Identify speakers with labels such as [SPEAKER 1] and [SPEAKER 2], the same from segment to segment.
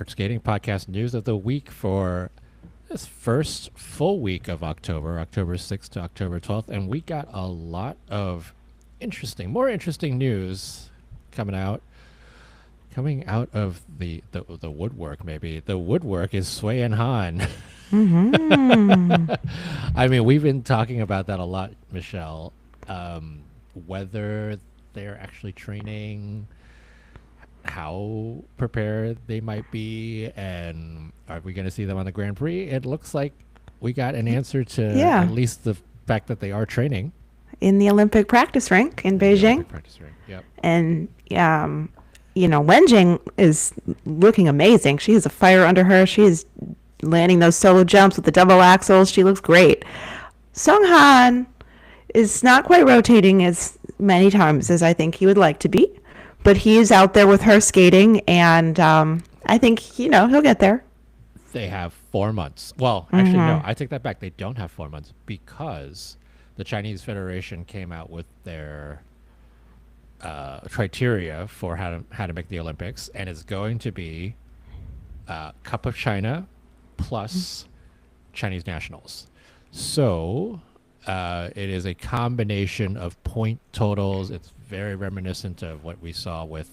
[SPEAKER 1] Skating Podcast news of the week for this first full week of October, October 6th to October 12th. And we got a lot of more interesting news coming out. Coming out of the woodwork, maybe. The woodwork is Sui and Han.
[SPEAKER 2] Mm-hmm.
[SPEAKER 1] I mean, we've been talking about that a lot, Michelle. Whether they're actually training, how prepared they might be, and are we going to see them on the Grand Prix? It looks like we got an answer to
[SPEAKER 2] Yeah.
[SPEAKER 1] at least the fact that they are training
[SPEAKER 2] In the Olympic practice rink in
[SPEAKER 1] in the
[SPEAKER 2] Beijing.
[SPEAKER 1] Olympic practice ring. Yep.
[SPEAKER 2] And, Wenjing is looking amazing. She has a fire under her. She is landing those solo jumps with the double axels. She looks great. Sung Han is not quite rotating as many times as I think he would like to be, but he is out there with her skating, and I think, he'll get there.
[SPEAKER 1] They have 4 months. Well, actually, no, I take that back. They don't have 4 months because the Chinese Federation came out with their criteria for how to make the Olympics, and it's going to be Cup of China plus Chinese nationals. So it is a combination of point totals. It's very reminiscent of what we saw with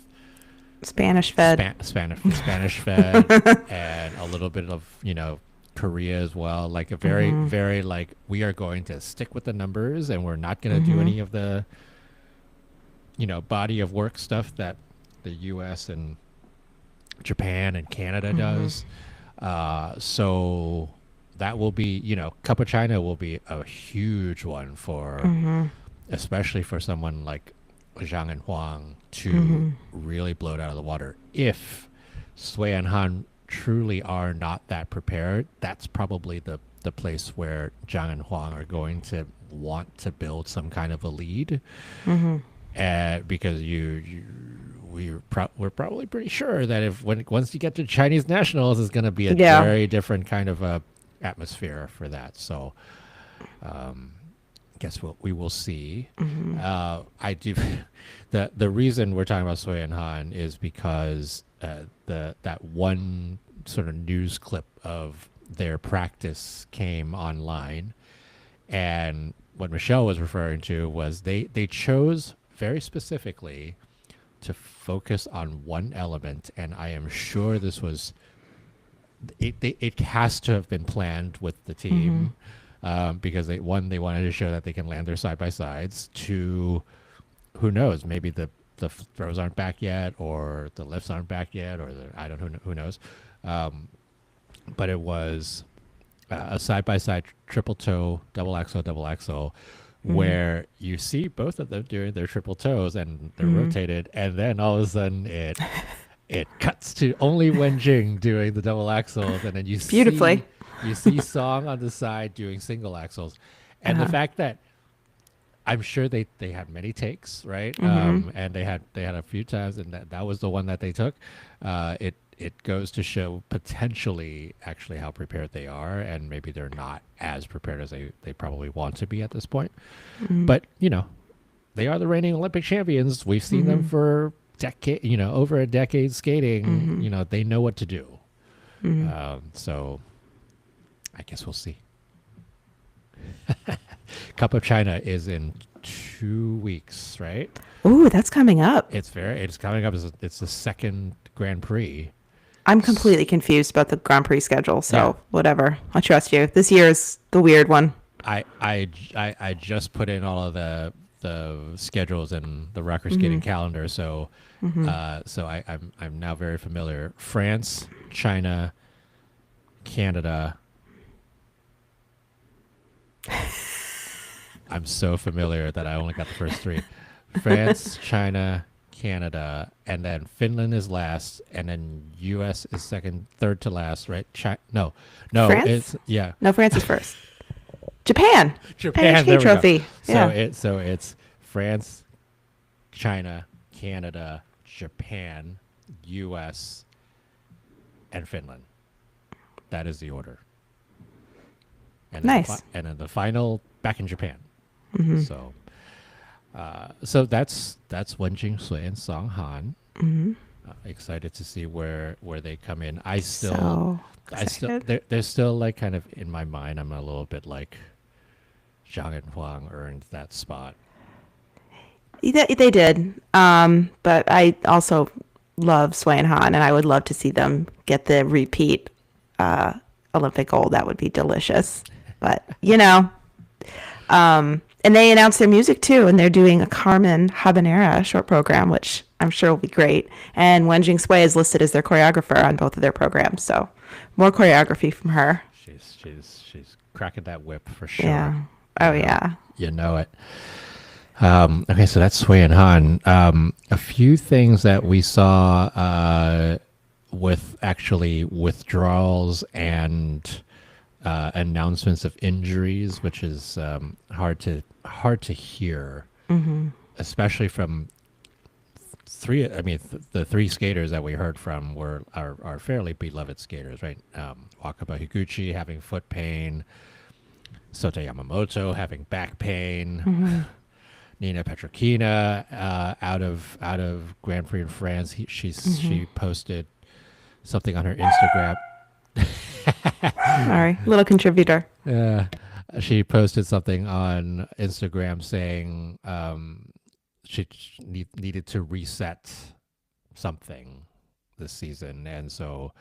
[SPEAKER 2] Spanish Fed.
[SPEAKER 1] Spanish Fed, and a little bit of Korea as well. Like a very very like we are going to stick with the numbers, and we're not going to do any of the body of work stuff that the U.S. and Japan and Canada does. So that will be, Cup of China will be a huge one for, especially for someone like Zhang and Huang to really blow it out of the water. If Sui and Han truly are not that prepared, that's probably the place where Zhang and Huang are going to want to build some kind of a lead. Because we're probably pretty sure that once you get to Chinese nationals, it's going to be a very different kind of atmosphere for that. So, guess what we will see. I do. The reason we're talking about Sui and Han is because that one sort of news clip of their practice came online, and what Michelle was referring to was they chose very specifically to focus on one element, and I am sure this was it has to have been planned with the team, because they wanted to show that they can land their side by sides. Two, who knows, maybe the throws aren't back yet, or the lifts aren't back yet, or I don't know, who knows. But it was a side by side triple toe double axel, where you see both of them doing their triple toes and they're rotated, and then all of a sudden it cuts to only Wenjing doing the double axels, and then you see Song on the side doing single axels. And the fact that I'm sure they had many takes, right? And they had a few times, and that was the one that they took. It goes to show potentially actually how prepared they are, and maybe they're not as prepared as they probably want to be at this point. But they are the reigning Olympic champions. We've seen them for over a decade skating. They know what to do. So I guess we'll see. Cup of China is in 2 weeks, right?
[SPEAKER 2] Ooh, that's coming up.
[SPEAKER 1] It's coming up. It's the second Grand Prix.
[SPEAKER 2] I'm completely confused about the Grand Prix schedule, so whatever. I trust you. This year is the weird one.
[SPEAKER 1] I just put in all of the schedules and the rocker skating calendar, so I'm now very familiar. France, China, Canada. I'm so familiar that I only got the first three. France, China, Canada, and then Finland is last, and then U.S. is second, third to last, right? No,
[SPEAKER 2] France?
[SPEAKER 1] No,
[SPEAKER 2] France is first. Japan.
[SPEAKER 1] There
[SPEAKER 2] Trophy.
[SPEAKER 1] We go. So it's France, China, Canada, Japan, U.S., and Finland. That is the order. And
[SPEAKER 2] nice.
[SPEAKER 1] And then the final back in Japan. So that's Wenjing Sui and Song Han. Excited to see where they come in. I still,
[SPEAKER 2] So
[SPEAKER 1] I still,
[SPEAKER 2] excited.
[SPEAKER 1] they're still like kind of in my mind. I'm a little bit like Zhang and Huang earned that spot.
[SPEAKER 2] They did. But I also love Sui and Han, and I would love to see them get the repeat uh, Olympic gold. That would be delicious. But, and they announced their music too, and they're doing a Carmen Habanera short program, which I'm sure will be great. And Wen Jingsui is listed as their choreographer on both of their programs. So more choreography from her.
[SPEAKER 1] She's cracking that whip for sure.
[SPEAKER 2] Yeah.
[SPEAKER 1] You
[SPEAKER 2] Oh,
[SPEAKER 1] know,
[SPEAKER 2] yeah.
[SPEAKER 1] you know it. Okay, so that's Sui and Han. A few things that we saw with actually withdrawals and announcements of injuries, which is hard to hear, especially from three. I mean, the three skaters that we heard from are fairly beloved skaters, right? Wakaba Higuchi having foot pain, Sota Yamamoto having back pain. Nina Petrokina out of Grand Prix in France. She posted something on her Instagram.
[SPEAKER 2] Sorry. Little contributor.
[SPEAKER 1] Uh, she posted something on Instagram saying she needed to reset something this season, and so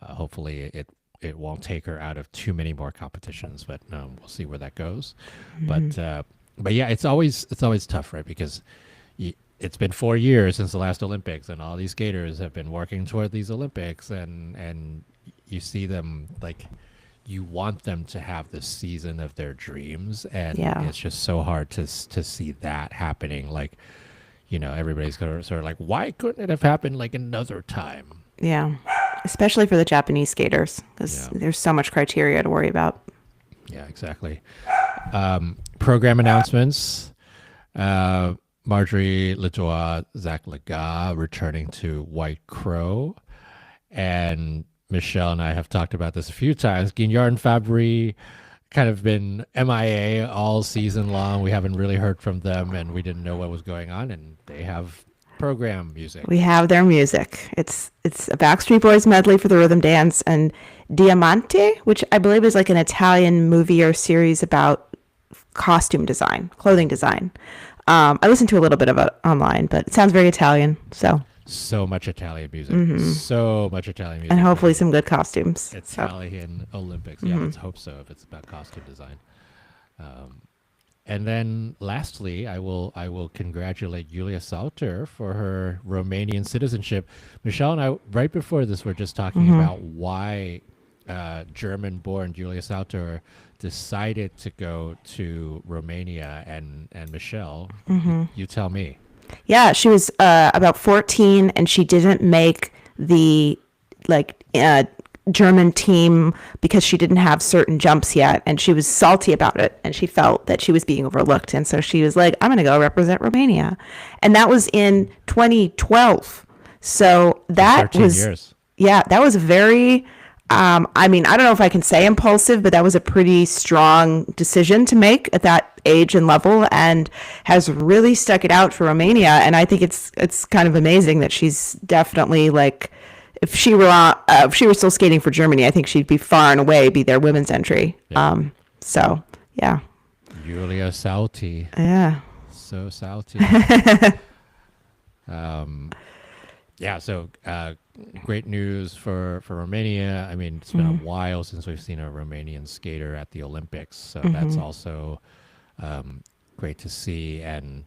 [SPEAKER 1] hopefully it won't take her out of too many more competitions. But we'll see where that goes. But yeah, it's always tough, right? Because it's been 4 years since the last Olympics, and all these skaters have been working toward these Olympics, and you see them like you want them to have the season of their dreams, and
[SPEAKER 2] Yeah.
[SPEAKER 1] it's just so hard to see that happening. Like, everybody's gonna sort of like, why couldn't it have happened like another time?
[SPEAKER 2] Yeah. Especially for the Japanese skaters, because
[SPEAKER 1] Yeah.
[SPEAKER 2] there's so much criteria to worry about.
[SPEAKER 1] Yeah, exactly. Program announcements. Marjorie Letois, Zach Laga returning to White Crow. And Michelle and I have talked about this a few times. Guignard and Fabry kind of been MIA all season long. We haven't really heard from them, and we didn't know what was going on. And they have program music.
[SPEAKER 2] We have their music. It's a Backstreet Boys medley for the rhythm dance, and Diamante, which I believe is like an Italian movie or series about costume design, clothing design. I listened to a little bit of it online, but it sounds very Italian.
[SPEAKER 1] So much Italian music. So much Italian music.
[SPEAKER 2] And hopefully some good costumes.
[SPEAKER 1] Italian Olympics. Yeah, let's hope so if it's about costume design. And then lastly, I will congratulate Julia Sauter for her Romanian citizenship. Michelle and I, right before this, were just talking about why German-born Julia Sauter decided to go to Romania. And Michelle, you tell me.
[SPEAKER 2] Yeah, she was about 14, and she didn't make the German team because she didn't have certain jumps yet, and she was salty about it, and she felt that she was being overlooked, and so she was like, "I'm going to go represent Romania," and that was in 2012. So that
[SPEAKER 1] 13
[SPEAKER 2] was
[SPEAKER 1] years.
[SPEAKER 2] yeah, that was very. I mean, I don't know if I can say impulsive, but that was a pretty strong decision to make at that age and level, and has really stuck it out for Romania. And I think it's kind of amazing that she's definitely like, if she were still skating for Germany, I think she'd be far and away be their women's entry.
[SPEAKER 1] Yeah.
[SPEAKER 2] So yeah,
[SPEAKER 1] Julia Sauti.
[SPEAKER 2] yeah,
[SPEAKER 1] So Sauti. Yeah, so great news for Romania. I mean, it's been a while since we've seen a Romanian skater at the Olympics, so that's also great to see. And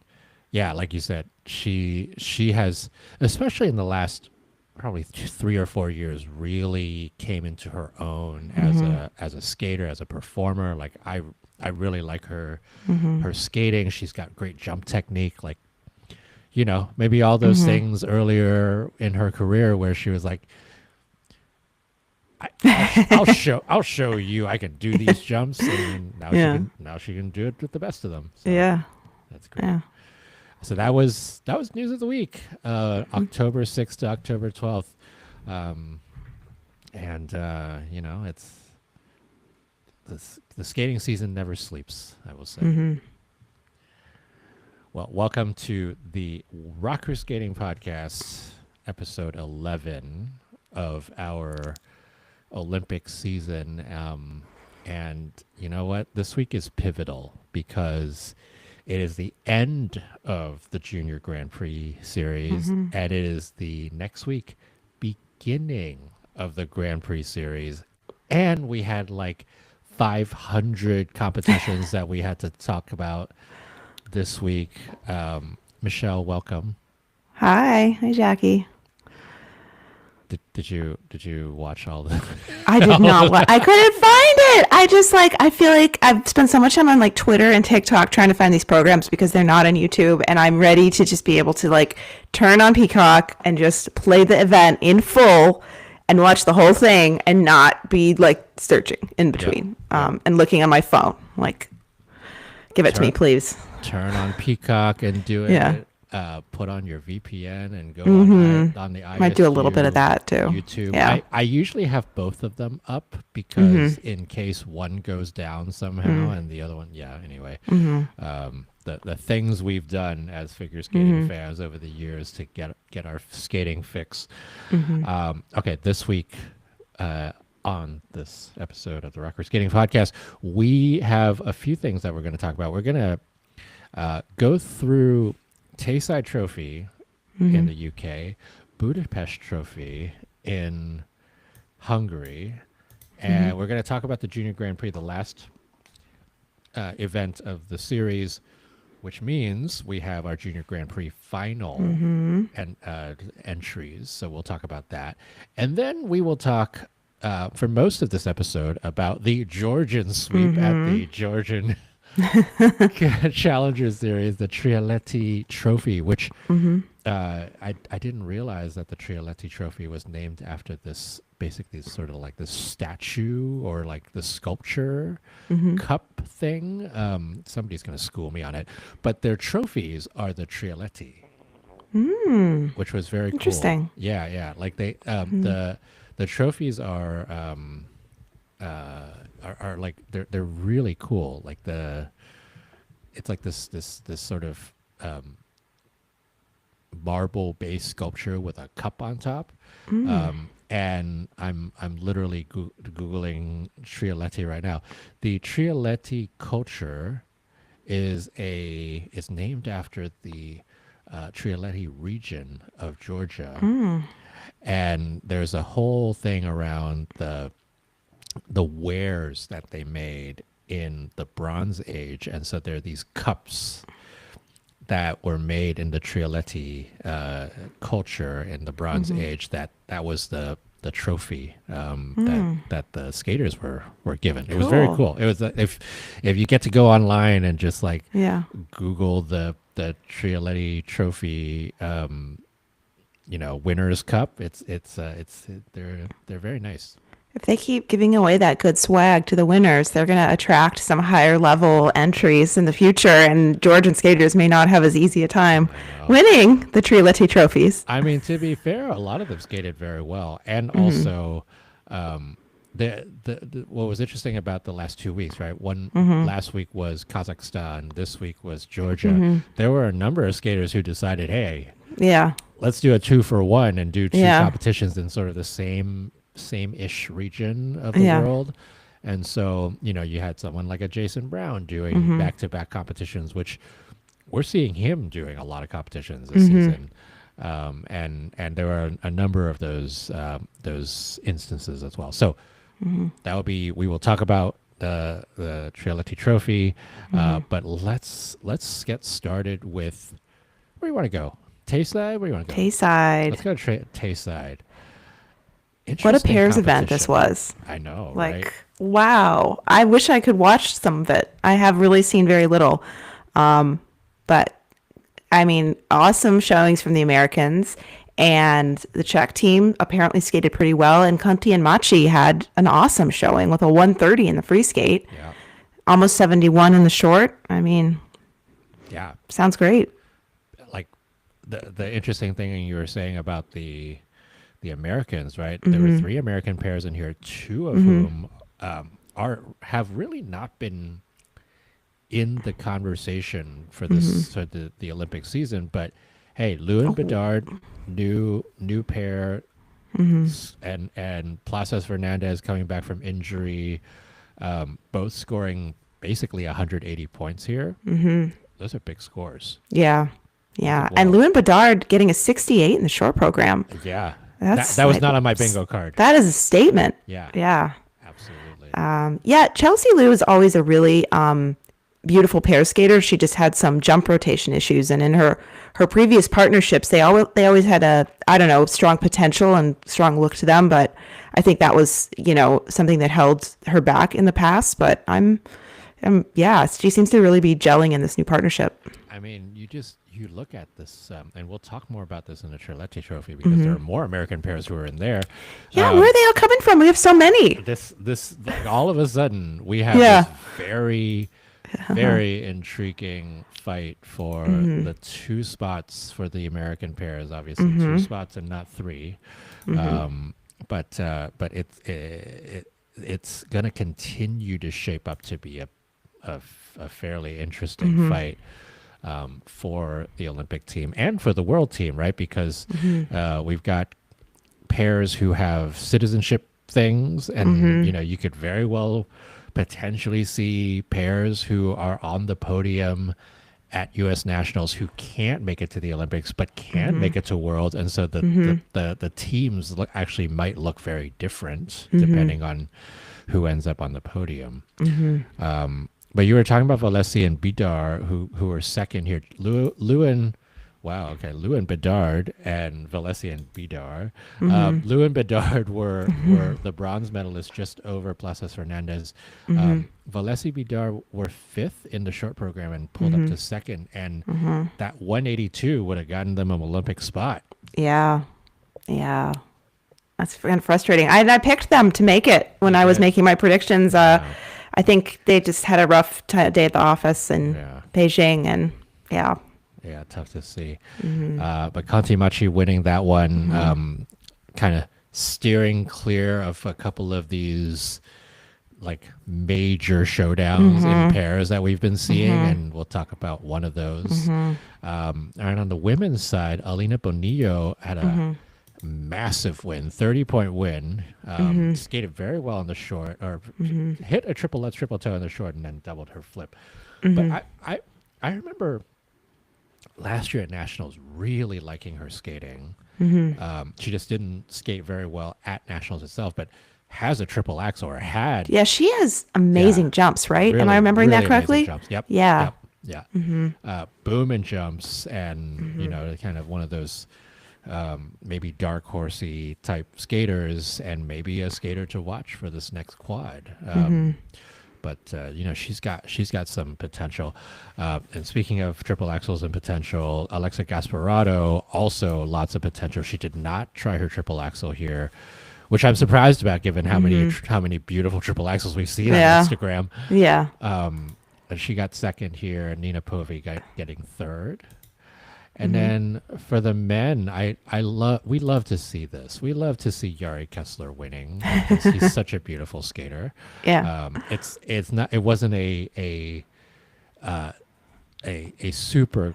[SPEAKER 1] yeah, like you said, she has, especially in the last probably 3 or 4 years, really came into her own as a skater, as a performer. Like I really like her skating. She's got great jump technique. Like, maybe all those things earlier in her career where she was like, I'll show you I can do these jumps, and now she can do it with the best of them. So
[SPEAKER 2] yeah,
[SPEAKER 1] that's great.
[SPEAKER 2] yeah.
[SPEAKER 1] So that was news of the week, October 6th to October 12th, and it's the skating season never sleeps, I will say. Well, welcome to the Rocker Skating Podcast. episode 11 of our Olympic season. And you know what? This week is pivotal because it is the end of the Junior Grand Prix series, and it is the next week beginning of the Grand Prix series. And we had like 500 competitions that we had to talk about this week. Michelle, welcome.
[SPEAKER 2] Hi, Jackie.
[SPEAKER 1] Did you watch all the?
[SPEAKER 2] I did not. I couldn't find it. I feel like I've spent so much time on like Twitter and TikTok trying to find these programs because they're not on YouTube, and I'm ready to just be able to like turn on Peacock and just play the event in full and watch the whole thing and not be like searching in between and looking on my phone. Like, give it to me, please.
[SPEAKER 1] Turn on Peacock and do it.
[SPEAKER 2] Yeah.
[SPEAKER 1] Put on your VPN and go on the ISU,
[SPEAKER 2] Might do a little bit of that too.
[SPEAKER 1] YouTube.
[SPEAKER 2] Yeah.
[SPEAKER 1] I usually have both of them up because in case one goes down somehow and the other one, anyway. The things we've done as figure skating fans over the years to get our skating fix. Okay, this week on this episode of the Rocker Skating Podcast, we have a few things that we're going to talk about. We're going to go through Tayside Trophy in the UK, Budapest Trophy in Hungary, and we're going to talk about the Junior Grand Prix, the last event of the series, which means we have our Junior Grand Prix final and entries. So we'll talk about that, and then we will talk for most of this episode about the Georgian sweep at the Georgian Challenger Series, the Trialeti Trophy, which I didn't realize that the Trialeti Trophy was named after this, basically sort of like this statue or like the sculpture cup thing. Somebody's going to school me on it, but their trophies are the Trialeti, which was very
[SPEAKER 2] interesting.
[SPEAKER 1] Cool. Yeah, like they the trophies are like they're really cool. Like it's like this sort of marble based sculpture with a cup on top. And I'm literally googling Trialeti right now. The Trialeti culture is named after the Trialeti region of Georgia. And there's a whole thing around the wares that they made in the Bronze Age, and so there are these cups that were made in the Trialeti culture in the Bronze Age. That was the trophy that the skaters were given. It was very cool. It was if you get to go online and just like Google the Trialeti Trophy, winners cup. They're very nice.
[SPEAKER 2] If they keep giving away that good swag to the winners, they're going to attract some higher level entries in the future, and Georgian skaters may not have as easy a time winning the Trialeti trophies.
[SPEAKER 1] I mean, to be fair, a lot of them skated very well, and also the what was interesting about the last 2 weeks, right? Last week was Kazakhstan, this week was Georgia. There were a number of skaters who decided, hey, let's do a 2-for-1 and do two competitions in sort of the same-ish region of the world. And so, you had someone like a Jason Brown doing back-to-back competitions, which we're seeing him doing a lot of competitions this season. And there are a number of those instances as well. So that would be, we will talk about the Trialeti Trophy, but let's get started with, where do you want to go? Tayside? Where do you want to go?
[SPEAKER 2] Tayside.
[SPEAKER 1] Let's go to Tayside.
[SPEAKER 2] What a pairs event this was.
[SPEAKER 1] I know,
[SPEAKER 2] like,
[SPEAKER 1] right?
[SPEAKER 2] Wow. I wish I could watch some of it. I have really seen very little. But, I mean, awesome showings from the Americans. And the Czech team apparently skated pretty well. And Kunti and Machi had an awesome showing with a 130 in the free skate.
[SPEAKER 1] Yeah.
[SPEAKER 2] Almost 71 in the short. I mean, sounds great.
[SPEAKER 1] Like, the interesting thing you were saying about the Americans, right? There were 3 American pairs in here, 2 of whom have really not been in the conversation for this for the Olympic season, but hey, Lewin Bedard, new pair, and Plazas Fernandez coming back from injury, both scoring basically 180 points here. Those are big scores.
[SPEAKER 2] Yeah. Yeah.
[SPEAKER 1] Well,
[SPEAKER 2] And Lewin Bedard getting a 68 in the short program.
[SPEAKER 1] Yeah,
[SPEAKER 2] That's
[SPEAKER 1] that was
[SPEAKER 2] like,
[SPEAKER 1] not on my bingo card.
[SPEAKER 2] that is a statement.
[SPEAKER 1] Yeah,
[SPEAKER 2] Yeah.
[SPEAKER 1] absolutely.
[SPEAKER 2] Yeah. Chelsea Liu is always a really beautiful pair skater. She just had some jump rotation issues. And in her previous partnerships, they always had a, I don't know, strong potential and strong look to them. But I think that was, something that held her back in the past. But yeah, she seems to really be gelling in this new partnership.
[SPEAKER 1] I mean, you look at this, and we'll talk more about this in the Trialeti Trophy because there are more American pairs who are in there.
[SPEAKER 2] Yeah, where are they all coming from? We have so many.
[SPEAKER 1] This like, all of a sudden we have this very, very intriguing fight for the 2 spots for the American pairs. Obviously, 2 spots and not 3. But it's going to continue to shape up to be a fairly interesting fight. For the Olympic team and for the world team, right? Because we've got pairs who have citizenship things, and you could very well potentially see pairs who are on the podium at U.S. Nationals who can't make it to the Olympics but can make it to Worlds, and so the teams actually might look very different depending on who ends up on the podium. But you were talking about Valesi and Bidar, who are second here. Lewin Bedard and Valesi and Bidar. Lewin Bedard were the bronze medalists just over Plazas Fernandez. Valesi Bidar were 5th in the short program and pulled up to 2nd. And that 182 would have gotten them an Olympic spot.
[SPEAKER 2] Yeah. Yeah. That's kind of frustrating. I picked them to make it when I was making my predictions. I think they just had a rough day at the office in Beijing, and yeah,
[SPEAKER 1] tough to see. But Contimachi winning that one, kind of steering clear of a couple of these like major showdowns in pairs that we've been seeing, and we'll talk about one of those. And on the women's side, Alina Bonillo had a massive win, 30-point win. Skated very well on the short, or hit a triple toe on the short, and then doubled her flip. But I remember last year at Nationals really liking her skating. She just didn't skate very well at Nationals itself, but has a triple axel, or had.
[SPEAKER 2] Yeah, she has amazing jumps, right?
[SPEAKER 1] Really,
[SPEAKER 2] Am I remembering
[SPEAKER 1] really
[SPEAKER 2] that correctly?
[SPEAKER 1] Jumps. Yep.
[SPEAKER 2] Yeah.
[SPEAKER 1] Yeah. Booming jumps, and kind of one of those maybe dark horsey type skaters, and maybe a skater to watch for this next quad. But she's got some potential. And speaking of triple axels and potential, Alexa Gasparotto also lots of potential. She did not try her triple axel here, which I'm surprised about given how many beautiful triple axels we've seen on Instagram.
[SPEAKER 2] Yeah.
[SPEAKER 1] And she got 2nd here, and Nina Povey getting 3rd. And then for the men, we love to see this. We love to see Yari Kessler winning because he's such a beautiful skater.
[SPEAKER 2] Yeah.
[SPEAKER 1] It wasn't a super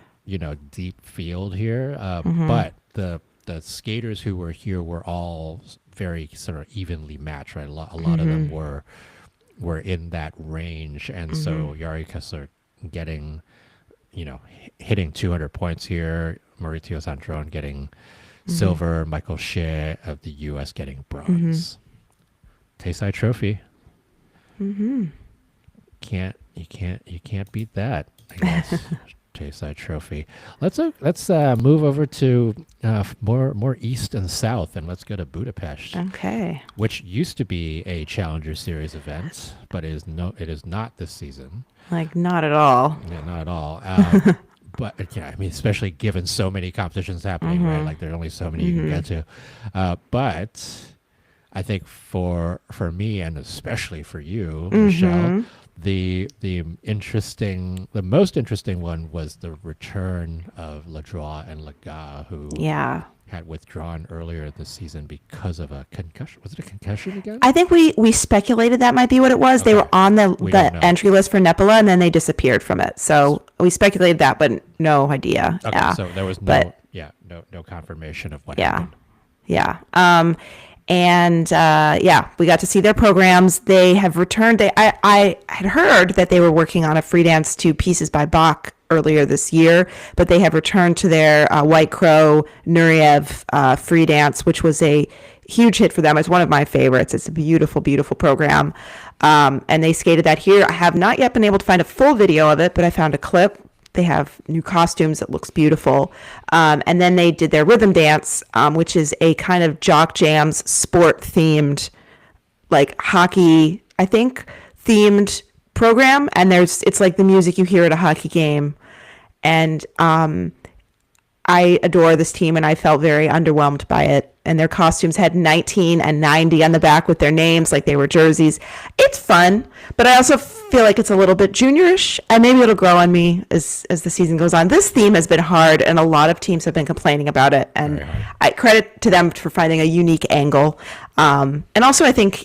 [SPEAKER 1] deep field here, but the skaters who were here were all very sort of evenly matched. Right, a lot of them were in that range, and so Yari Kessler getting hitting 200 points here. Maurizio Sandron getting silver. Michael Shea of the U.S. getting bronze. Tayside Trophy. You can't beat that, I guess. Tayside Trophy. Let's move over to more east and south, and let's go to Budapest.
[SPEAKER 2] Okay.
[SPEAKER 1] Which used to be a Challenger Series event, but it is not this season.
[SPEAKER 2] Like, not at all.
[SPEAKER 1] Yeah, not at all. But I mean, especially given so many competitions happening, right? Like, there are only so many you can get to. But I think for me, and especially for you, Michelle, the most interesting one was the return of Ladroit and Laga, who had withdrawn earlier this season because of a concussion. Was it a concussion again?
[SPEAKER 2] I think we speculated that might be what it was. Okay. They were on the entry list for Nepola, and then they disappeared from it. So we speculated that, but no idea.
[SPEAKER 1] Okay, so there was no. no confirmation of what
[SPEAKER 2] Yeah.
[SPEAKER 1] happened.
[SPEAKER 2] Yeah. We got to see their programs. They have returned. I had heard that they were working on a free dance to Pieces by Bach earlier this year, but they have returned to their White Crow Nureyev free dance, which was a huge hit for them. It's one of my favorites. It's a beautiful, beautiful program. And they skated that here. I have not yet been able to find a full video of it, but I found a clip. They have new costumes. It looks beautiful. And then they did their rhythm dance, which is a kind of jock jams sport themed, like hockey, I think, themed program. And it's like the music you hear at a hockey game. And I adore this team, and I felt very underwhelmed by it. And their costumes had 19 and 90 on the back with their names, like they were jerseys. It's fun, but I also feel like it's a little bit juniorish, and maybe it'll grow on me as the season goes on. This theme has been hard, and a lot of teams have been complaining about it, and I credit to them for finding a unique angle. And also, I think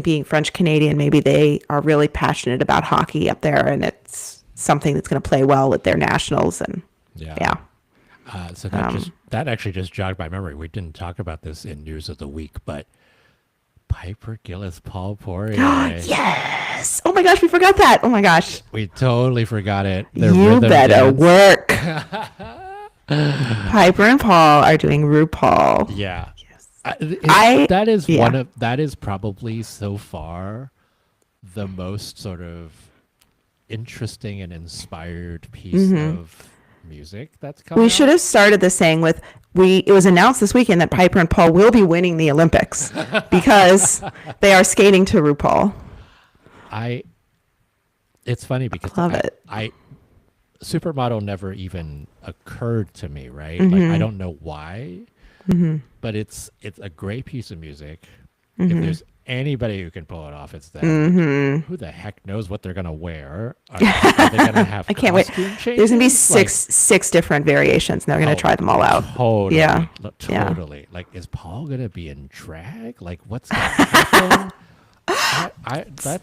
[SPEAKER 2] being French Canadian, maybe they are really passionate about hockey up there, and it's something that's going to play well at their nationals. And yeah.
[SPEAKER 1] So that actually just jogged my memory. We didn't talk about this in News of the Week, but Piper Gillis, Paul Poirier.
[SPEAKER 2] Yes! Oh my gosh, we forgot that. Oh my gosh.
[SPEAKER 1] We totally forgot it.
[SPEAKER 2] You better work. Piper and Paul are doing RuPaul.
[SPEAKER 1] Yeah.
[SPEAKER 2] Yes.
[SPEAKER 1] That is probably so far the most sort of interesting and inspired piece of music that's coming.
[SPEAKER 2] We should have started this saying with it was announced this weekend that Piper and Paul will be winning the Olympics because they are skating to RuPaul.
[SPEAKER 1] It's funny because
[SPEAKER 2] love it.
[SPEAKER 1] Supermodel never even occurred to me, right? Like I don't know why, but it's a great piece of music. If there's anybody who can pull it off, it's them. Who the heck knows what they're gonna wear? Are they gonna have?
[SPEAKER 2] I can't wait.
[SPEAKER 1] Changes?
[SPEAKER 2] There's gonna be six different variations, and they're gonna try them all out.
[SPEAKER 1] Totally.
[SPEAKER 2] Yeah.
[SPEAKER 1] Totally. Yeah. Like, is Paul gonna be in drag? Like, what's gonna happen?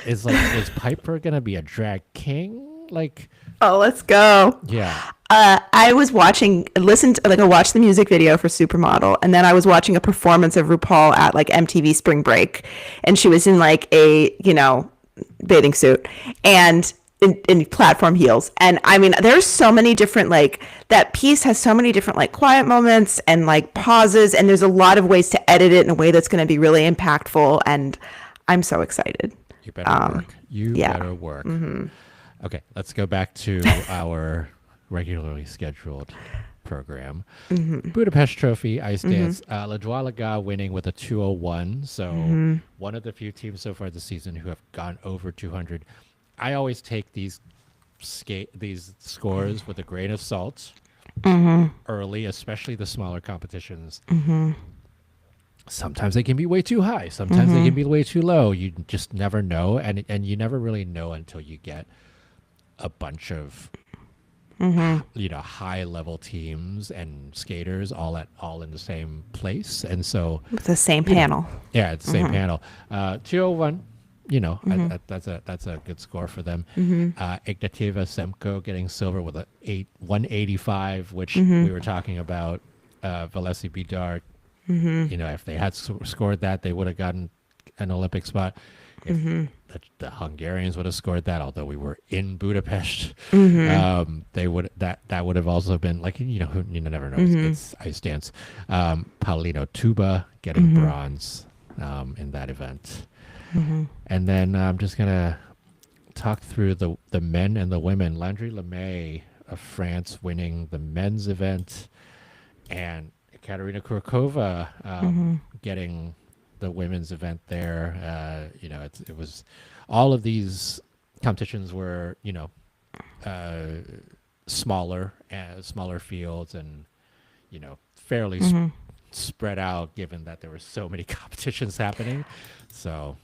[SPEAKER 1] Is Piper gonna be a drag king? Like,
[SPEAKER 2] oh, let's go.
[SPEAKER 1] Yeah.
[SPEAKER 2] I watched the music video for Supermodel, and then I was watching a performance of RuPaul at like MTV Spring Break, and she was in like a bathing suit and in platform heels. And I mean, there's so many different, like, that piece has so many different like quiet moments and like pauses, and there's a lot of ways to edit it in a way that's going to be really impactful, and I'm so excited.
[SPEAKER 1] You better work. Better work. Okay, let's go back to our regularly scheduled program. Budapest Trophy Ice Dance. La Doualaga winning with a 201. So one of the few teams so far this season who have gone over 200. I always take these scores with a grain of salt early, especially the smaller competitions. Sometimes they can be way too high. Sometimes they can be way too low. You just never know, and you never really know until you get a bunch of high level teams and skaters all in the same place, and so
[SPEAKER 2] it's the same panel.
[SPEAKER 1] It's the same panel. 201. That's a good score for them. Ignatieva Semko getting silver with a 185, which we were talking about. Valesi Bidar. If they had scored that, they would have gotten an Olympic spot. If the Hungarians would have scored that, although we were in Budapest, they would that would have also been like you never know. It's ice dance. Paulino Tuba getting bronze in that event, and then I'm just gonna talk through the men and the women. Landry Lemay of France winning the men's event, and Katerina Kurkova getting the women's event there. It was all of these competitions were smaller fields and fairly spread out, given that there were so many competitions happening. So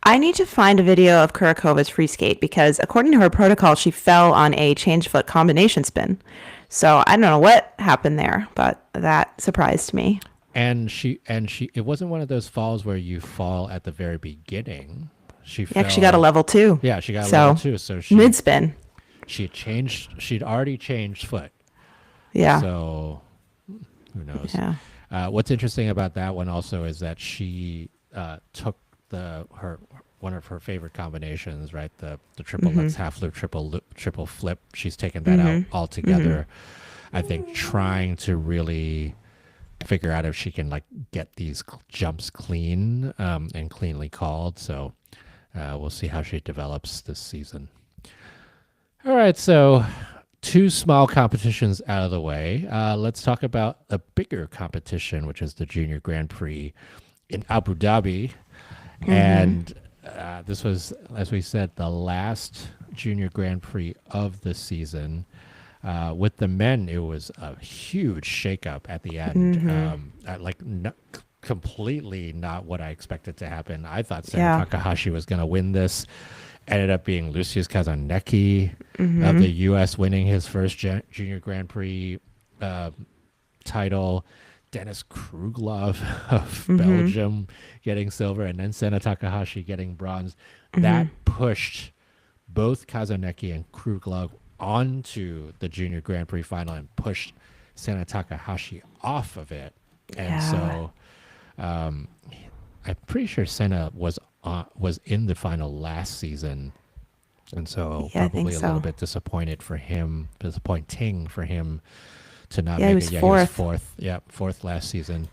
[SPEAKER 2] I need to find a video of Kurakova's free skate, because according to her protocol, she fell on a change foot combination spin. So I don't know what happened there, but that surprised me.
[SPEAKER 1] And it wasn't one of those falls where you fall at the very beginning. She
[SPEAKER 2] got a level 2.
[SPEAKER 1] Yeah, she got a level 2. So she
[SPEAKER 2] mid spin.
[SPEAKER 1] She'd already changed foot.
[SPEAKER 2] Yeah.
[SPEAKER 1] So Who knows?
[SPEAKER 2] Yeah.
[SPEAKER 1] What's interesting about that one also is that she took her one of her favorite combinations, right? The triple Lutz half loop, triple flip. She's taken that out altogether. I think trying to really figure out if she can like get these jumps clean and cleanly called. So we'll see how she develops this season. All right, so two small competitions out of the way. Let's talk about a bigger competition, which is the Junior Grand Prix in Abu Dhabi. And this was, as we said, the last Junior Grand Prix of the season. With the men, it was a huge shakeup at the end. Completely not what I expected to happen. I thought Sen Takahashi was going to win this. Ended up being Lucius Kazanecki of the U.S. winning his first Junior Grand Prix title. Dennis Kruglov of Belgium getting silver, and then Sena Takahashi getting bronze. That pushed both Kazanecki and Kruglov onto the Junior Grand Prix final and pushed Sena Takahashi off of it. And so I'm pretty sure Sena was in the final last season. And so probably a little bit disappointing for him to not make it.
[SPEAKER 2] He was
[SPEAKER 1] fourth. Yeah, fourth last season.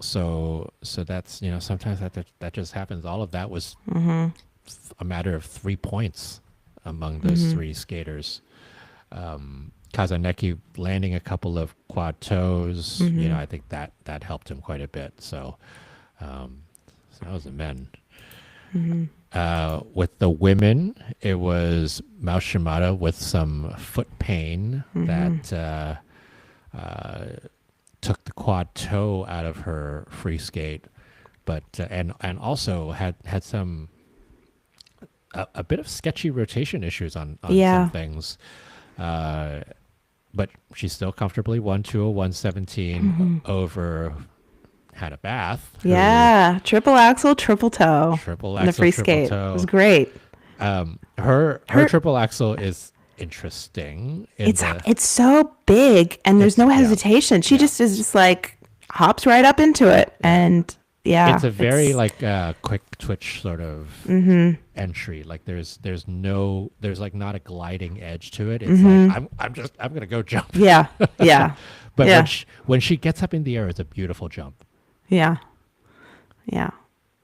[SPEAKER 1] So that's, sometimes that just happens. All of that was a matter of 3 points among those three skaters. Kazanecki landing a couple of quad toes, I think that helped him quite a bit. So that was the men. With the women, it was Mao Shimada with some foot pain that took the quad toe out of her free skate, but and also had some a bit of sketchy rotation issues on some things. But she still comfortably won 201.17 over Hannah Bath.
[SPEAKER 2] Yeah, triple axel, triple toe.
[SPEAKER 1] Triple
[SPEAKER 2] axel, the free skate. Toe. It was great.
[SPEAKER 1] Her triple axel is interesting.
[SPEAKER 2] It's so big, and there's no hesitation. She just is just like hops right up into it, and
[SPEAKER 1] it's a very quick twitch sort of entry. Like there's like not a gliding edge to it. It's like I'm gonna go jump.
[SPEAKER 2] Yeah.
[SPEAKER 1] But when she gets up in the air, it's a beautiful jump.
[SPEAKER 2] Yeah.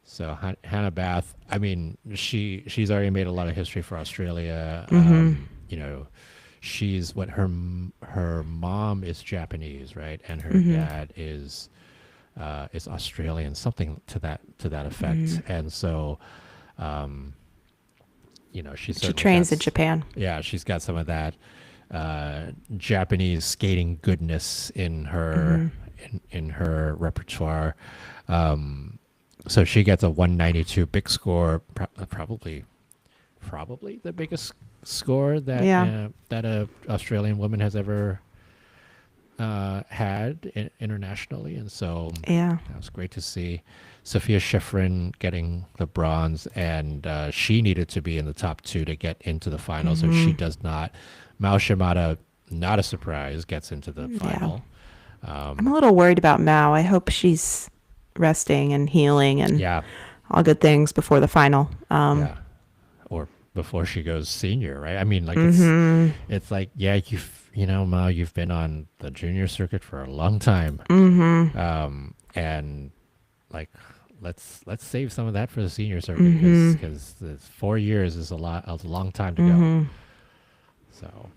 [SPEAKER 1] So Hannah Bath, I mean, she's already made a lot of history for Australia. She's her mom is Japanese, right, and her dad is Australian, something to that effect. And so, she
[SPEAKER 2] trains in Japan.
[SPEAKER 1] Yeah, she's got some of that Japanese skating goodness in her in her repertoire. So she gets a 192 big score, probably the biggest score that a Australian woman has ever had internationally, and so that was great to see. Sophia Schifrin getting the bronze, and she needed to be in the top two to get into the final, so she does not. Mao Shimada, not a surprise, gets into the final.
[SPEAKER 2] I'm a little worried about Mao. I hope she's resting and healing and all good things before the final.
[SPEAKER 1] Or before she goes senior, right? I mean, like it's like, Mao, you've been on the junior circuit for a long time, and like let's save some of that for the senior circuit because 4 years is a long time to go. So,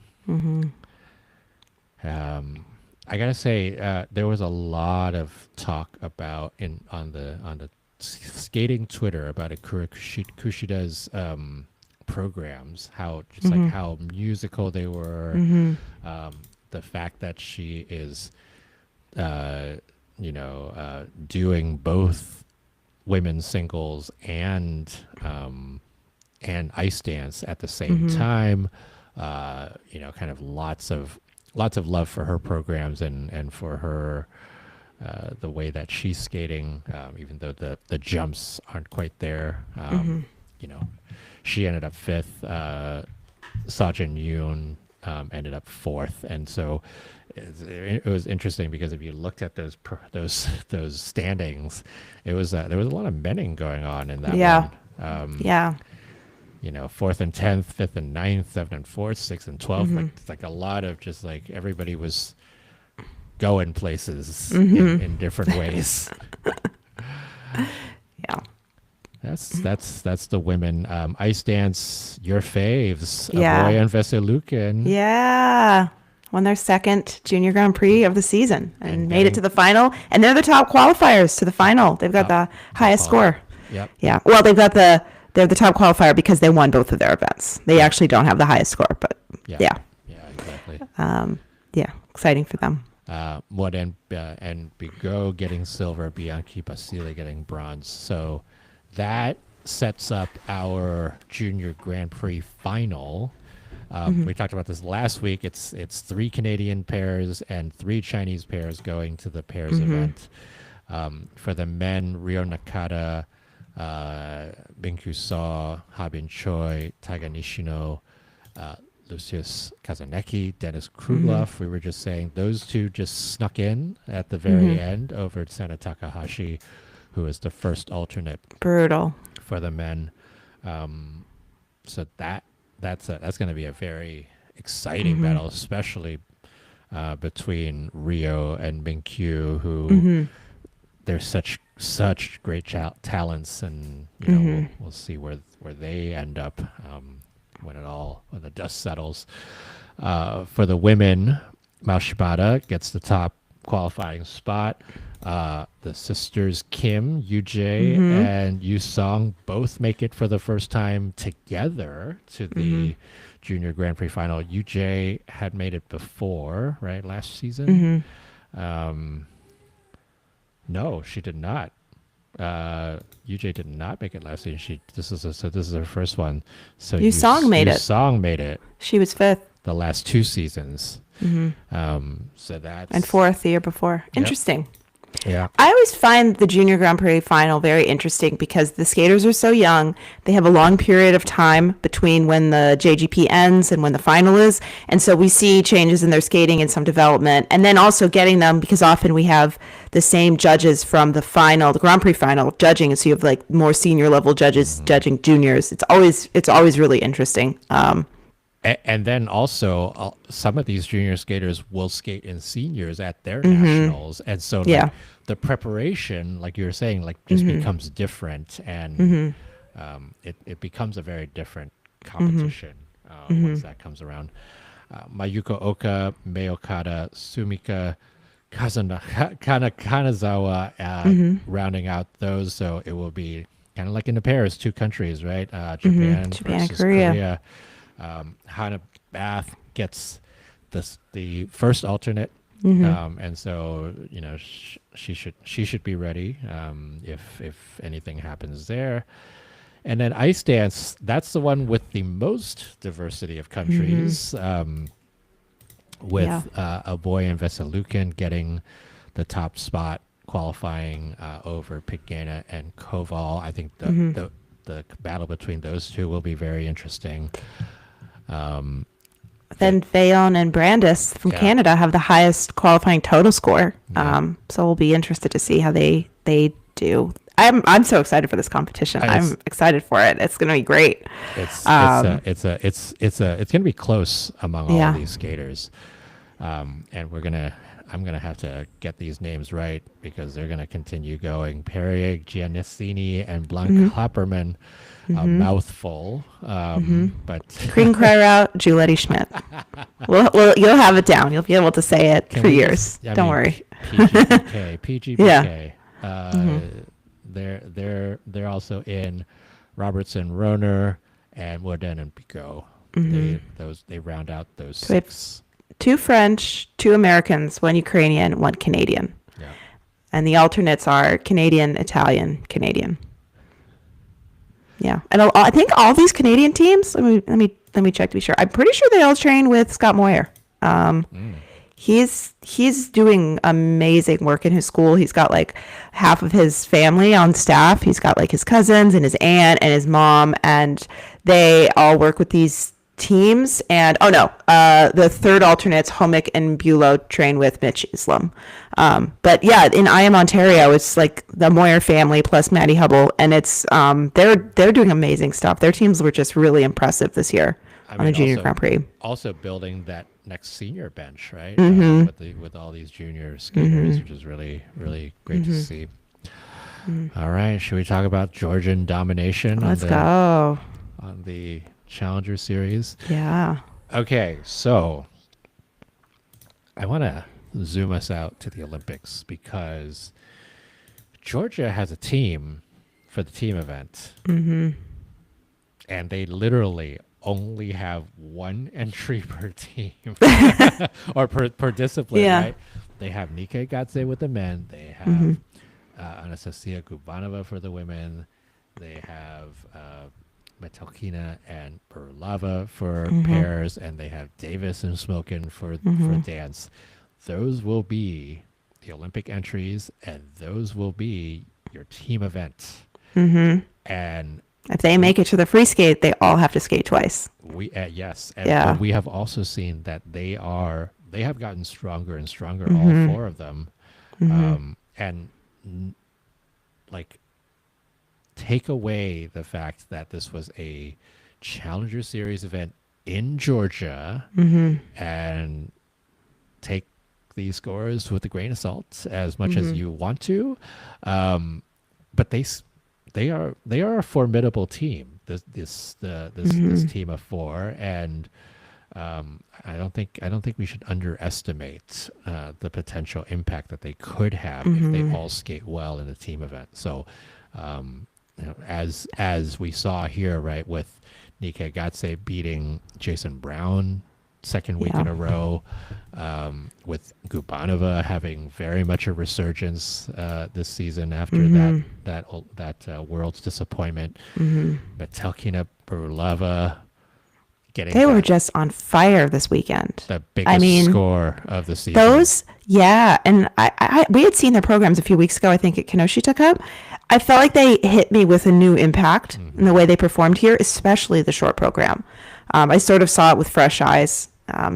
[SPEAKER 1] I gotta say, there was a lot of talk about on the skating Twitter about Akira Kushida's programs, how musical they were, the fact that she is doing both women's singles and ice dance at the same time, kind of lots of love for her programs and for her the way that she's skating, even though the jumps aren't quite there. She ended up fifth. Sajin Yoon ended up fourth, and so it was interesting because if you looked at those standings, it was there was a lot of menning going on in that
[SPEAKER 2] Yeah.
[SPEAKER 1] one.
[SPEAKER 2] Yeah.
[SPEAKER 1] Fourth and 10th, fifth and ninth, seventh and fourth, sixth and 12th.
[SPEAKER 2] Mm-hmm.
[SPEAKER 1] Like it's like a lot of just like everybody was going places
[SPEAKER 2] Mm-hmm.
[SPEAKER 1] in different ways.
[SPEAKER 2] Yeah.
[SPEAKER 1] That's the women. Ice dance, your faves,
[SPEAKER 2] Yeah.
[SPEAKER 1] Avoya and Veselukin.
[SPEAKER 2] Yeah. Won their second junior Grand Prix of the season and
[SPEAKER 1] And
[SPEAKER 2] made it
[SPEAKER 1] getting-
[SPEAKER 2] to the final. And they're the top qualifiers to the final. They've got the highest
[SPEAKER 1] qualifier.
[SPEAKER 2] score.
[SPEAKER 1] Yep.
[SPEAKER 2] Yeah. Well, they're the top qualifier because they won both of their events. They actually don't have the highest score, but yeah.
[SPEAKER 1] Yeah, exactly.
[SPEAKER 2] Yeah. Exciting for them.
[SPEAKER 1] Moden and Bigot getting silver, Bianchi Basile getting bronze. So that sets up our junior Grand Prix final. We talked about this last week. It's 3 Canadian pairs and 3 Chinese pairs going to the pairs event. For the men, Ryo Nakata, Binku Saw, Habin Choi, Taiga Nishino, Lucius Kazanecki, Dennis Krugloff. We were just saying those two just snuck in at the very end over Sana Takahashi, who is the first alternate
[SPEAKER 2] Brutal.
[SPEAKER 1] for the men. So that's going to be a very exciting battle, especially between Rio and Minkyu, who they're such great talents, and we'll see where they end up when the dust settles. For the women, Mao Shibata gets the top qualifying spot. The sisters Kim, Yujie, and Yu Song both make it for the first time together to the Junior Grand Prix final. Yujie had made it before, right, last season? No, she did not. Yujie did not make it last season. This is her first one. So
[SPEAKER 2] Yu Song made it.
[SPEAKER 1] Song made it
[SPEAKER 2] She was 5th
[SPEAKER 1] the last 2 seasons. So that's
[SPEAKER 2] and 4th the year before. Interesting.
[SPEAKER 1] Yeah.
[SPEAKER 2] I always find the Junior Grand Prix final very interesting because the skaters are so young. They have a long period of time between when the JGP ends and when the final is. And so we see changes in their skating and some development. And then also getting them, because often we have the same judges from the Grand Prix final judging. And so you have like more senior level judges judging juniors. It's always really interesting.
[SPEAKER 1] And then also, some of these junior skaters will skate in seniors at their nationals, and so the preparation, like you were saying, like just becomes different, and it becomes a very different competition once that comes around. Mayuko Oka, Mei Okada, Sumika Kanazawa rounding out those, so it will be kind of like in the pairs, 2 countries, right? Japan
[SPEAKER 2] and
[SPEAKER 1] versus
[SPEAKER 2] Korea.
[SPEAKER 1] Hannah Bath gets the first alternate, and so she should be ready if anything happens there. And then ice dance, that's the one with the most diversity of countries, with Avoya and Veselukin getting the top spot, qualifying over Pigana and Koval. I think the battle between those two will be very interesting.
[SPEAKER 2] Then Vayon and Brandis from Canada have the highest qualifying total score. So we'll be interested to see how they do. I'm so excited for this competition. I'm excited for it. It's going to be great.
[SPEAKER 1] It's going to be close among all of these skaters, and I'm gonna have to get these names right because they're gonna continue going. Perrier, Giannissini, and Blanc Klapperman. A mouthful, but
[SPEAKER 2] Green Out, Giuletti Schmidt. You'll have it down. You'll be able to say it for years. Don't worry.
[SPEAKER 1] PGBK. They're also in Robertson, Roner, and Moden and Bigot. They round out those 6.
[SPEAKER 2] 2 French, 2 Americans, 1 Ukrainian, 1 Canadian.
[SPEAKER 1] Yeah.
[SPEAKER 2] And the alternates are Canadian, Italian, Canadian. Yeah, and I think all these Canadian teams. Let me check to be sure. I'm pretty sure they all train with Scott Moyer. He's doing amazing work in his school. He's got like half of his family on staff. He's got like his cousins and his aunt and his mom, and they all work with these teams. And the third alternates, Homick and Bulow, train with Mitch Islam. But yeah, in I Am Ontario, it's like the Moyer family plus Maddie Hubble, and it's they're doing amazing stuff. Their teams were just really impressive this year on the Junior Grand Prix.
[SPEAKER 1] Also building that next senior bench, right?
[SPEAKER 2] Mm-hmm.
[SPEAKER 1] With all these junior skaters, which is really, really great to see. All right, should we talk about Georgian domination?
[SPEAKER 2] Let's go
[SPEAKER 1] on the Challenger Series.
[SPEAKER 2] Yeah.
[SPEAKER 1] Okay, so I want to zoom us out to the Olympics because Georgia has a team for the team event. And they literally only have one entry per team or per discipline, right? They have Nike Gatze with the men. They have Anastasia Kubanova for the women. They have Metelkina and Burlava for pairs, and they have Davis and Smokin for dance. Those will be the Olympic entries, and those will be your team event. And
[SPEAKER 2] if they make it to the free skate, they all have to skate twice.
[SPEAKER 1] Yes, and we have also seen that they have gotten stronger and stronger, all four of them, and like take away the fact that this was a Challenger Series event in Georgia, and take these scores with a grain of salt as much as you want to, but they are a formidable team. This team of four, and I don't think we should underestimate the potential impact that they could have if they all skate well in a team event. So, as we saw here, right, with Nike Gatze beating Jason Brown second week in a row, with Gubanova having very much a resurgence this season after that World's disappointment. Metelkina, Burlava
[SPEAKER 2] they were just on fire this weekend.
[SPEAKER 1] The biggest score of the season.
[SPEAKER 2] And we had seen their programs a few weeks ago, I think, at Kenosha. I felt like they hit me with a new impact in the way they performed here, especially the short program. I sort of saw it with fresh eyes,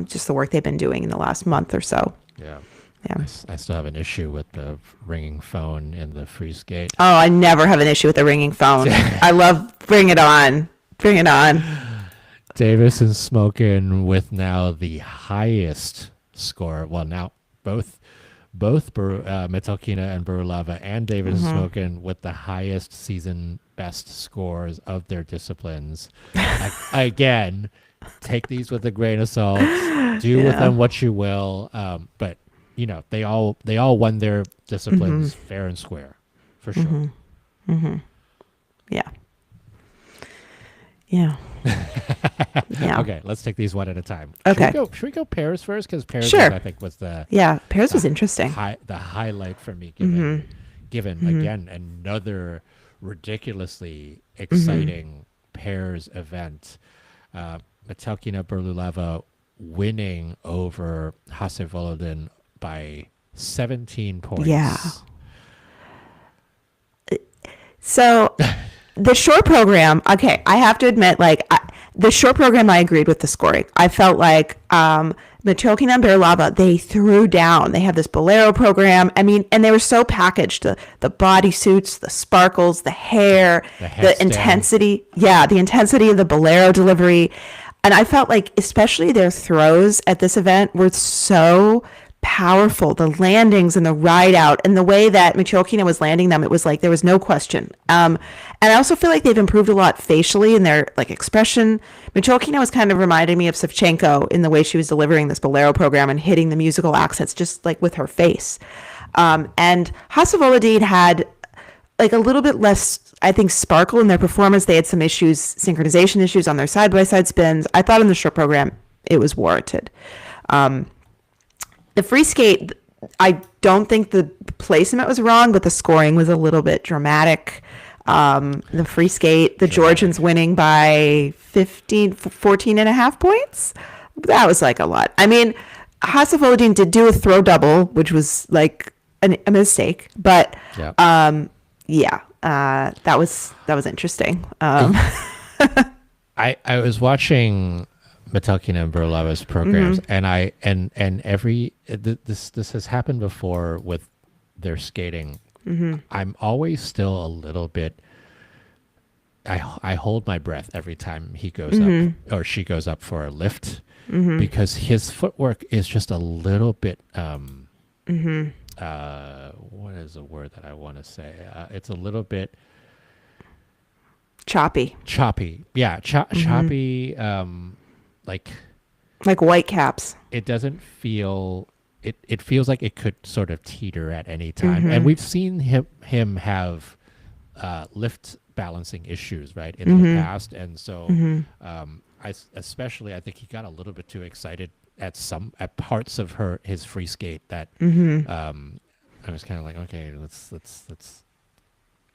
[SPEAKER 2] just the work they've been doing in the last month or so.
[SPEAKER 1] Yeah. I still have an issue with the ringing phone in the free skate.
[SPEAKER 2] Oh, I never have an issue with the ringing phone. I love Bring It On. Bring it on.
[SPEAKER 1] Davis and Smokin with now the highest score. Well, now both Metelkina and Burlava and Davis and Smokin with the highest season best scores of their disciplines. Again, take these with a grain of salt. Do with them what you will. But they all won their disciplines fair and square, for sure.
[SPEAKER 2] Yeah. Yeah.
[SPEAKER 1] Okay, let's take these one at a time.
[SPEAKER 2] Okay.
[SPEAKER 1] Should we go pairs first? Because pairs, I think, was
[SPEAKER 2] pairs was interesting.
[SPEAKER 1] The highlight for me, given again another ridiculously exciting pairs event. Metelkina Burlava winning over Hase Volodin by 17 points.
[SPEAKER 2] Yeah. So the short program, okay, I have to admit, the short program, I agreed with the scoring. I felt like Metelkina and Burlava, they threw down. They have this Bolero program. I mean, and they were so packaged. The bodysuits, the sparkles, the hair, the intensity. Yeah, the intensity of the Bolero delivery. And I felt like especially their throws at this event were so powerful. The landings and the ride out and the way that Metelkina was landing them, it was like there was no question. And I also feel like they've improved a lot facially in their expression. Metelkina was kind of reminding me of Savchenko in the way she was delivering this Bolero program and hitting the musical accents just with her face. And Hase Volodin had a little bit less, I think, sparkle in their performance. They had some issues, synchronization issues on their side-by-side spins. I thought in the short program it was warranted. The free skate, I don't think the placement was wrong, but the scoring was a little bit dramatic. The free skate, the Georgians winning by 14 and a half points. That was a lot. I mean, Hase Volodin did do a throw double, which was a mistake, but that was interesting.
[SPEAKER 1] I was watching Metalkin and Berlava's programs, and this has happened before with their skating. I'm always still a little bit. I hold my breath every time he goes up or she goes up for a lift because his footwork is just a little bit. What is the word that I want to say? It's a little bit
[SPEAKER 2] Choppy.
[SPEAKER 1] Yeah, choppy. Like
[SPEAKER 2] White caps.
[SPEAKER 1] it doesn't feel. It feels like it could sort of teeter at any time, and we've seen him have lift balancing issues right in the past, and so I think he got a little bit too excited at parts of his free skate that I was kind of like, okay, let's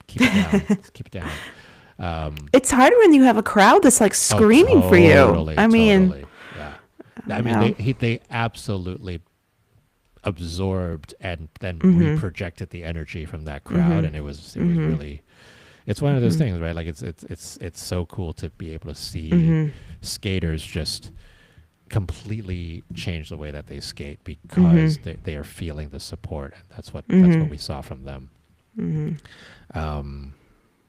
[SPEAKER 1] keep it down. Let's keep it down.
[SPEAKER 2] It's harder when you have a crowd that's like screaming for you. I mean,
[SPEAKER 1] totally. Yeah. I mean, they absolutely absorbed and then reprojected the energy from that crowd, and it was really. It's one of those things, right? Like it's so cool to be able to see skaters just completely change the way that they skate because they are feeling the support, and that's what we saw from them.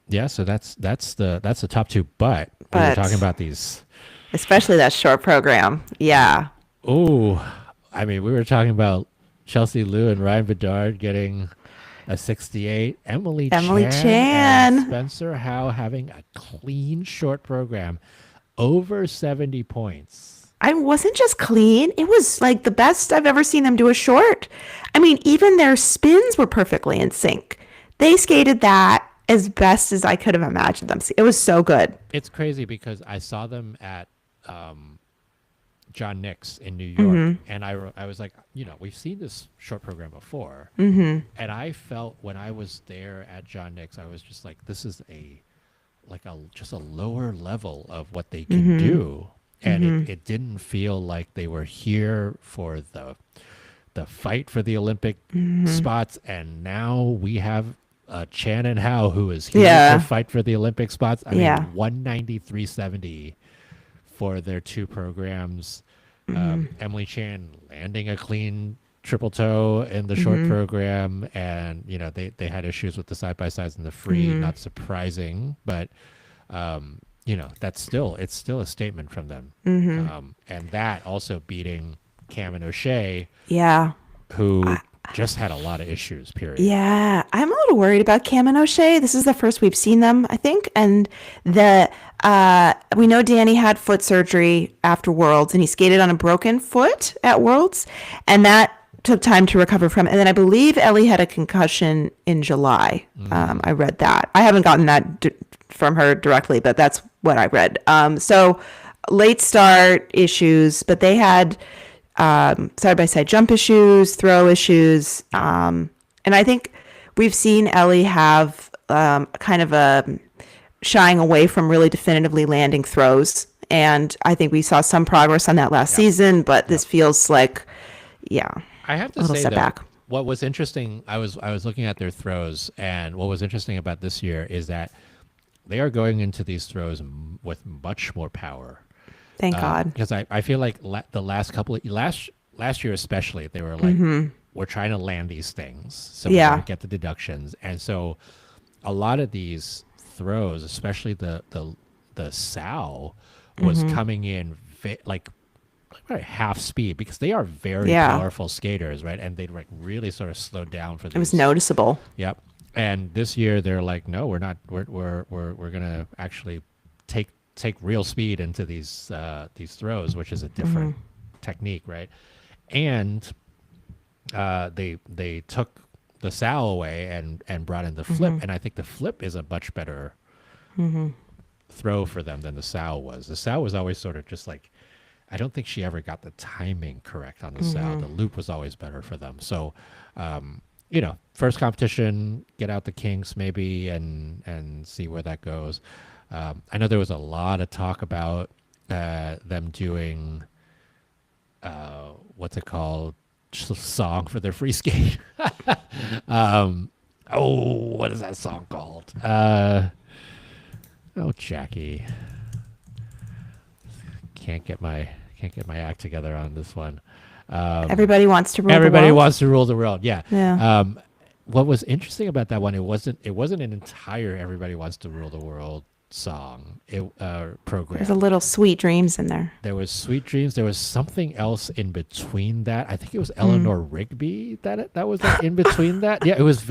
[SPEAKER 1] Yeah, so that's the top two, but we were talking about these,
[SPEAKER 2] especially that short program. Yeah.
[SPEAKER 1] Oh, I mean, we were talking about Chelsea Liu and Ryan Bedard getting a 68. Emily Chan and Spencer Howe having a clean short program, over 70 points.
[SPEAKER 2] I wasn't just clean. It was like the best I've ever seen them do a short. I mean, even their spins were perfectly in sync. They skated that as best as I could have imagined them. It was so good.
[SPEAKER 1] It's crazy because I saw them at John Nick's in New York, and I was like, we've seen this short program before, and I felt when I was there at John Nick's, I was just like, this is just a lower level of what they can do, and it didn't feel like they were here for the fight for the Olympic spots, and now we have Chan and Howe who is here to fight for the Olympic spots. I mean, 193.70 for their two programs. Emily Chan landing a clean triple toe in the short program, and they had issues with the side by sides in the free. Not surprising, but it's still a statement from them. And that also beating Cam and O'Shea, who just had a lot of issues. Period.
[SPEAKER 2] Yeah, I'm a little worried about Cam and O'Shea. This is the first we've seen them, I think, and we know Danny had foot surgery after Worlds, and he skated on a broken foot at Worlds, and that took time to recover from. And then I believe Ellie had a concussion in July. I read that. I haven't gotten that from her directly, but that's what I read. So late start issues, but they had side-by-side jump issues, throw issues. And I think we've seen Ellie have kind of a shying away from really definitively landing throws. And I think we saw some progress on that last season, but this feels like,
[SPEAKER 1] I have to say that what was interesting, I was looking at their throws, and what was interesting about this year is that they are going into these throws with much more power.
[SPEAKER 2] Thank God.
[SPEAKER 1] Because I feel like the last couple of last year especially, they were like, we're trying to land these things, so we're going to get the deductions, and so a lot of these throws, especially the sow, was coming in like half speed, because they are very powerful skaters, right? And they really sort of slowed down for this.
[SPEAKER 2] It was noticeable.
[SPEAKER 1] Yep. And this year they're like, no, we're not. We're gonna actually take real speed into these throws, which is a different technique, right? And they took the sow away and brought in the flip, and I think the flip is a much better throw for them than the sow was. The sow was always sort of just like, I don't think she ever got the timing correct on the sow. The loop was always better for them. So, first competition, get out the kinks maybe and see where that goes. I know there was a lot of talk about them doing what's it called? Song for their free skate. What is that song called? Jackie. can't get my act together on this one.
[SPEAKER 2] Everybody wants to rule
[SPEAKER 1] Everybody
[SPEAKER 2] the world.
[SPEAKER 1] wants to rule the world. Yeah.
[SPEAKER 2] Yeah.
[SPEAKER 1] What was interesting about that one? It wasn't an entire "Everybody Wants to Rule the World" song. Program.
[SPEAKER 2] There's a little Sweet Dreams in there.
[SPEAKER 1] There was "Sweet Dreams." There was something else in between that. I think it was Eleanor Rigby that was like in between that. Yeah, it was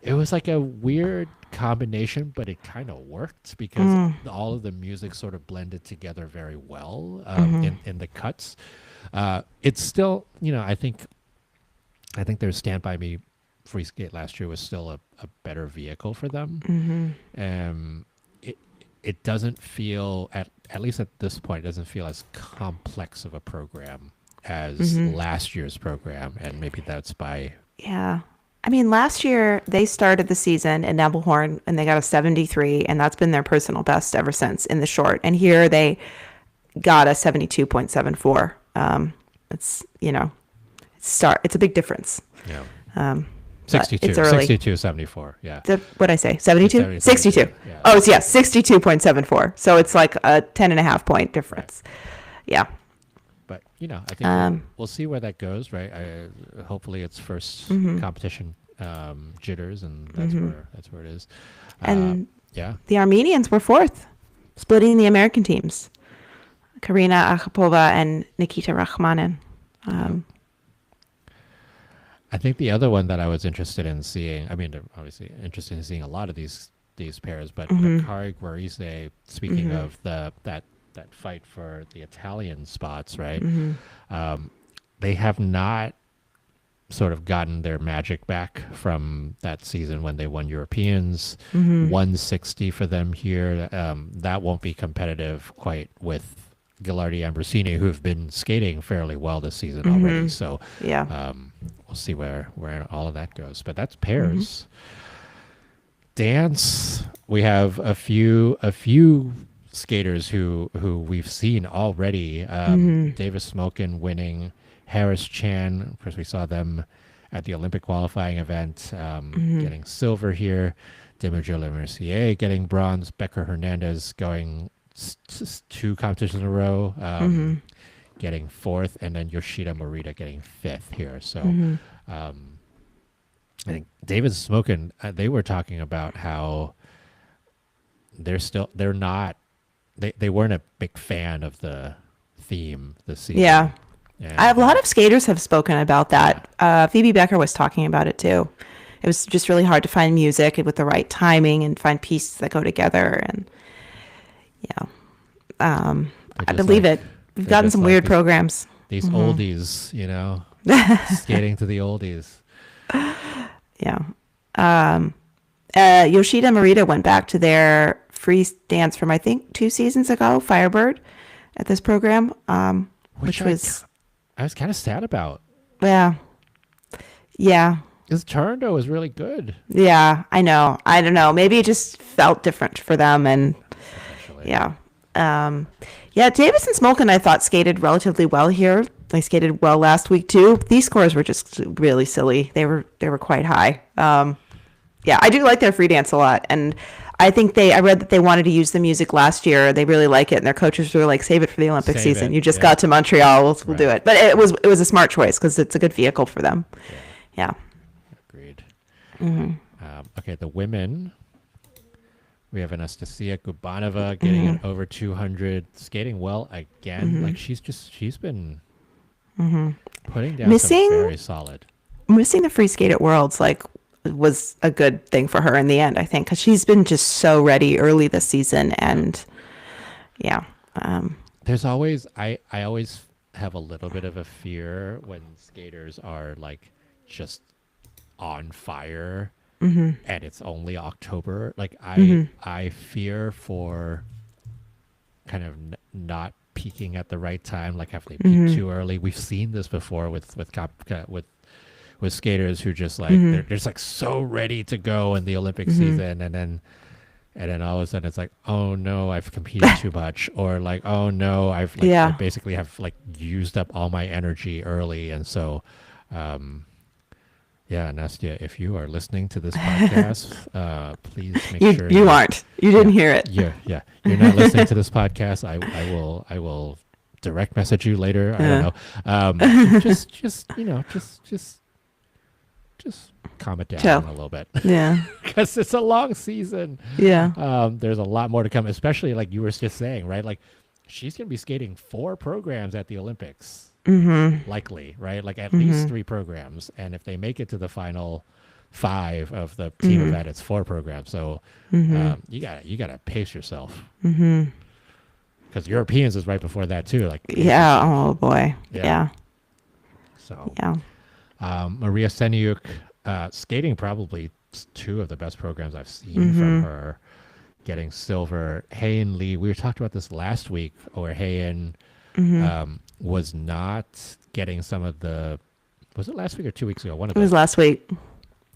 [SPEAKER 1] It was like a weird combination, but it kind of worked because all of the music sort of blended together very well in the cuts. It's still, I think their Stand By Me free skate last year was still a better vehicle for them. It doesn't feel, at least at this point, it doesn't feel as complex of a program as last year's program, and maybe that's by...
[SPEAKER 2] Yeah. I mean, last year they started the season in Nebelhorn and they got a 73, and that's been their personal best ever since in the short. And here they got a 72.74. It's, it's a big difference.
[SPEAKER 1] Yeah. 62,
[SPEAKER 2] it's early.
[SPEAKER 1] 62, 74. Yeah.
[SPEAKER 2] What'd I say? 72? 62.
[SPEAKER 1] Yeah.
[SPEAKER 2] Oh, it's 62.74. So it's like a 10.5 point difference. Right. Yeah.
[SPEAKER 1] But, I think we'll see where that goes, right? Hopefully it's first competition jitters, and that's where it is.
[SPEAKER 2] And
[SPEAKER 1] yeah.
[SPEAKER 2] The Armenians were fourth, splitting the American teams. Karina Akhapova and Nikita Rachmanin.
[SPEAKER 1] I think the other one that I was interested in seeing, obviously interested in seeing a lot of these pairs, but Bakari Guarise, speaking of that fight for the Italian spots, right? They have not sort of gotten their magic back from that season when they won Europeans. 160 for them here. That won't be competitive quite with Ghilardi and Brasini, who have been skating fairly well this season already. So
[SPEAKER 2] yeah,
[SPEAKER 1] we'll see where all of that goes. But that's pairs. Dance, we have a few skaters who we've seen already. Davis Smokin winning, Harris Chan, of course we saw them at the Olympic qualifying event, getting silver here. Demirjila Mercier getting bronze. Becker Hernandez going 2 competitions in a row, getting fourth, and then Yoshida Morita getting fifth here. So I think David Smokin, they were talking about how they're not, they weren't a big fan of the theme this season.
[SPEAKER 2] Yeah.
[SPEAKER 1] And
[SPEAKER 2] A lot of skaters have spoken about that. Phoebe Becker was talking about it too. It was just really hard to find music with the right timing and find pieces that go together. And I believe it. We've gotten some weird programs.
[SPEAKER 1] These oldies, skating to the oldies.
[SPEAKER 2] Yeah. Yoshida Morita went back to their free dance from, I think, 2 seasons ago, Firebird, at this program, which was...
[SPEAKER 1] I was kind of sad about.
[SPEAKER 2] Yeah.
[SPEAKER 1] Because Turando was really good.
[SPEAKER 2] Yeah, I know. I don't know. Maybe it just felt different for them. And yeah. Davis and Smolkin, I thought, skated relatively well here. They skated well last week too. These scores were just really silly. They were quite high. I do like their free dance a lot. And I think I read that they wanted to use the music last year. They really like it, and their coaches were like, "Save it for the Olympic season. You just got to Montreal. We'll do it." But it was a smart choice because it's a good vehicle for them. Yeah.
[SPEAKER 1] Agreed. Okay, the women. We have Anastasia Gubanova getting an over 200, skating well again. Like she's been putting down some very solid.
[SPEAKER 2] Missing the free skate at Worlds was a good thing for her in the end, I think, because she's been just so ready early this season. And
[SPEAKER 1] there's always I always have a little bit of a fear when skaters are like just on fire and it's only October. Like I fear for kind of not peaking at the right time, like if they peak too early. We've seen this before with skaters who just like they're just like so ready to go in the Olympic season, and then all of a sudden it's like, oh no, I've competed too much, or like, oh no, I basically have like used up all my energy early, and so Yeah, Nastya, if you are listening to this podcast, please make
[SPEAKER 2] You
[SPEAKER 1] sure
[SPEAKER 2] you aren't. You didn't hear it.
[SPEAKER 1] you're not listening to this podcast. I will direct message you later. I don't
[SPEAKER 2] Yeah.
[SPEAKER 1] know. Just just calm it down
[SPEAKER 2] Chill.
[SPEAKER 1] a little bit
[SPEAKER 2] Yeah.
[SPEAKER 1] because it's a long season.
[SPEAKER 2] Yeah.
[SPEAKER 1] There's a lot more to come, especially like you were just saying, right? Like she's going to be skating 4 programs at the Olympics, likely, right? Like at least 3 programs, and if they make it to the final 5 of the team event, it's 4 programs. So you gotta pace yourself because Europeans is right before that too. Like pace
[SPEAKER 2] Yeah.
[SPEAKER 1] yourself.
[SPEAKER 2] Oh boy. Yeah.
[SPEAKER 1] So
[SPEAKER 2] Yeah.
[SPEAKER 1] Maria Seniuk, skating probably 2 of the best programs I've seen from her, getting silver. Heian Lee, we were talking about this last week, where Heian was not getting some of the. Was it last week or 2 weeks ago? One of
[SPEAKER 2] It was
[SPEAKER 1] them.
[SPEAKER 2] last week.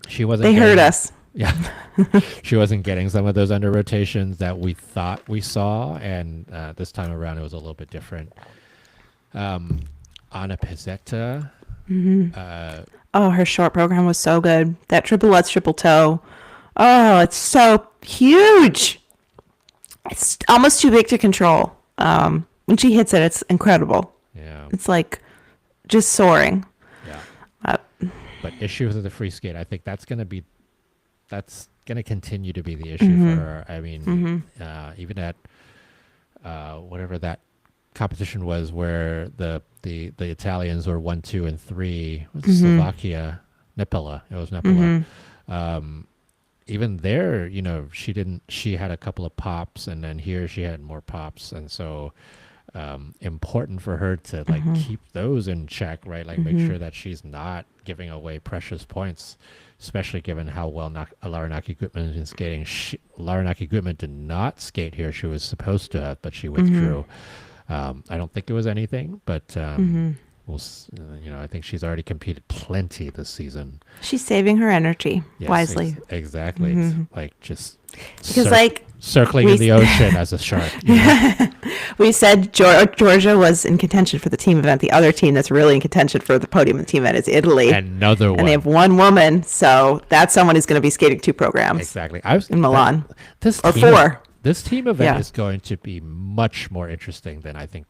[SPEAKER 1] She wasn't.
[SPEAKER 2] They heard
[SPEAKER 1] getting-
[SPEAKER 2] us.
[SPEAKER 1] Yeah, she wasn't getting some of those under rotations that we thought we saw, and this time around it was a little bit different. Anna Pizzetta.
[SPEAKER 2] Oh, her short program was so good. That triple Lutz triple toe. Oh, it's so huge. It's almost too big to control. When she hits it, it's incredible.
[SPEAKER 1] Yeah.
[SPEAKER 2] It's like just soaring.
[SPEAKER 1] Yeah. But issues with the free skate, I think that's going to continue to be the issue for her. I mean, even at whatever that competition was, where the Italians were 1, 2, and 3, Slovakia, Nepela. It was Nepela. Even there, she had a couple of pops, and then here she had more pops, and so important for her to like keep those in check, right? Like make sure that she's not giving away precious points, especially given how well Larnaki Gutman is skating. Larnaki Gutman did not skate here. She was supposed to have, but she withdrew. I don't think it was anything, but I think she's already competed plenty this season.
[SPEAKER 2] She's saving her energy wisely.
[SPEAKER 1] Exactly. It's like just
[SPEAKER 2] Because
[SPEAKER 1] circling in the ocean as a shark.
[SPEAKER 2] we said Georgia was in contention for the team event. The other team that's really in contention for the podium in the team event is Italy.
[SPEAKER 1] Another one.
[SPEAKER 2] And they have one woman, so that's someone who's going to be skating 2 programs.
[SPEAKER 1] Exactly.
[SPEAKER 2] In Milan. Or 4.
[SPEAKER 1] This team event is going to be much more interesting than I think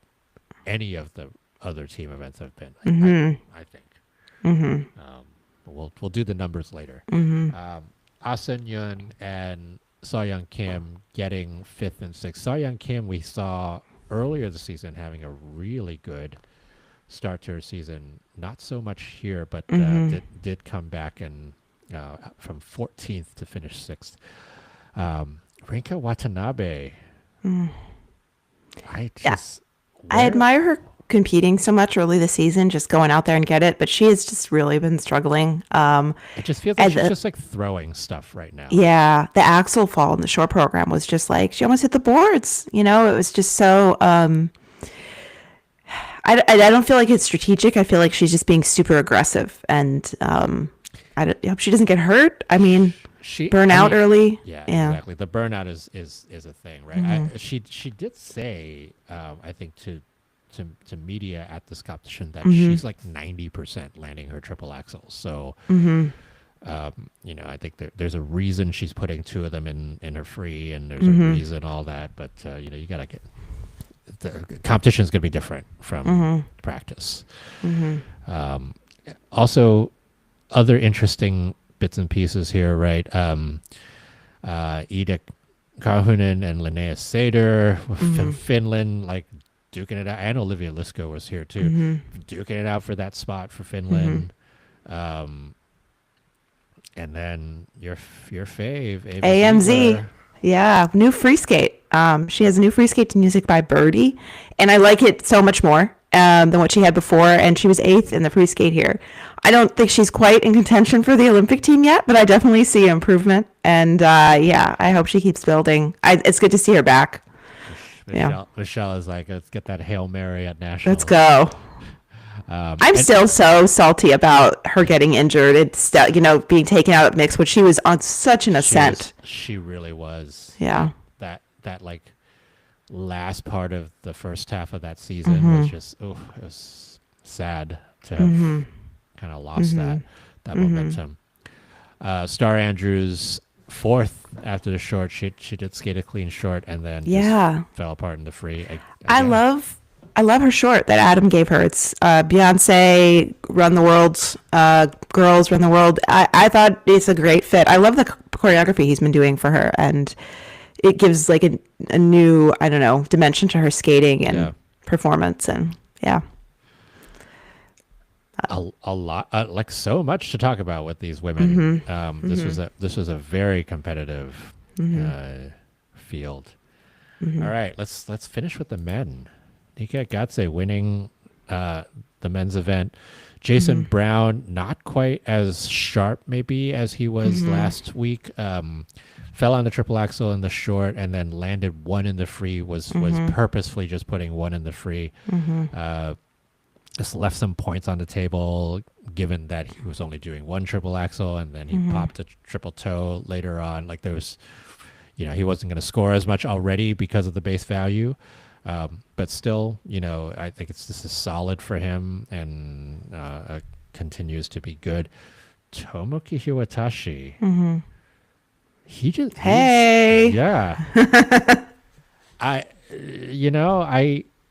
[SPEAKER 1] any of the other team events have been. I think. We'll do the numbers later. Ah Seung-yeon and Seo Young Kim getting 5th and 6th. Seo Young Kim we saw earlier this season having a really good start to her season. Not so much here, but did come back and from 14th to finish 6th. Rinka Watanabe. I
[SPEAKER 2] admire her competing so much early this season, just going out there and get it, but she has just really been struggling.
[SPEAKER 1] It just feels like she's just like throwing stuff right now.
[SPEAKER 2] Yeah, the axle fall in the short program was just like she almost hit the boards. It was just so. I don't feel like it's strategic. I feel like she's just being super aggressive, and I hope she doesn't get hurt. I mean, burn out early.
[SPEAKER 1] Yeah, exactly. The burnout is a thing, right? She did say, I think to media at this competition that she's like 90% landing her triple axels. So, I think there's a reason she's putting 2 of them in her free, and there's a reason all that. But you gotta get the competition is gonna be different from practice. Also, other interesting bits and pieces here, right? Ida Karhunen and Linnea Seder from Finland, like duking it out, and Olivia Lisko was here too, duking it out for that spot for Finland. And then your fave,
[SPEAKER 2] AMZ. Yeah, new free skate. She has a new free skate to music by Birdie, and I like it so much more than what she had before. And she was 8th in the free skate here. I don't think she's quite in contention for the Olympic team yet, but I definitely see improvement. And I hope she keeps building. It's good to see her back.
[SPEAKER 1] Michelle is like, let's get that Hail Mary at Nationals.
[SPEAKER 2] Let's go. I'm still so salty about her getting injured. It's being taken out of mix, which she was on such an ascent.
[SPEAKER 1] She really was.
[SPEAKER 2] Yeah.
[SPEAKER 1] That like last part of the first half of that season was just it was sad to have kind of lost that. that momentum. Star Andrews fourth after the short. She did skate a clean short and then
[SPEAKER 2] Yeah.
[SPEAKER 1] just fell apart in the free
[SPEAKER 2] I
[SPEAKER 1] again.
[SPEAKER 2] love I love her short that Adam gave her. It's Beyonce Run the World, Girls Run the World. I thought it's a great fit. I love the choreography he's been doing for her, and it gives like a new, I don't know, dimension to her skating
[SPEAKER 1] Yeah.
[SPEAKER 2] and performance. And yeah.
[SPEAKER 1] A lot, like so much to talk about with these women. This was a very competitive field. All right, let's finish with the men. Nika Gatse winning the men's event. Jason Brown not quite as sharp maybe as he was last week. Fell on the triple axel in the short and then landed one in the free. Was purposefully just putting one in the free. Just left some points on the table, given that he was only doing one triple axel and then he popped a triple toe later on. Like there was, he wasn't going to score as much already because of the base value. But still, I think this is solid for him and continues to be good. Tomoki Hiwatashi.
[SPEAKER 2] Hey.
[SPEAKER 1] Yeah.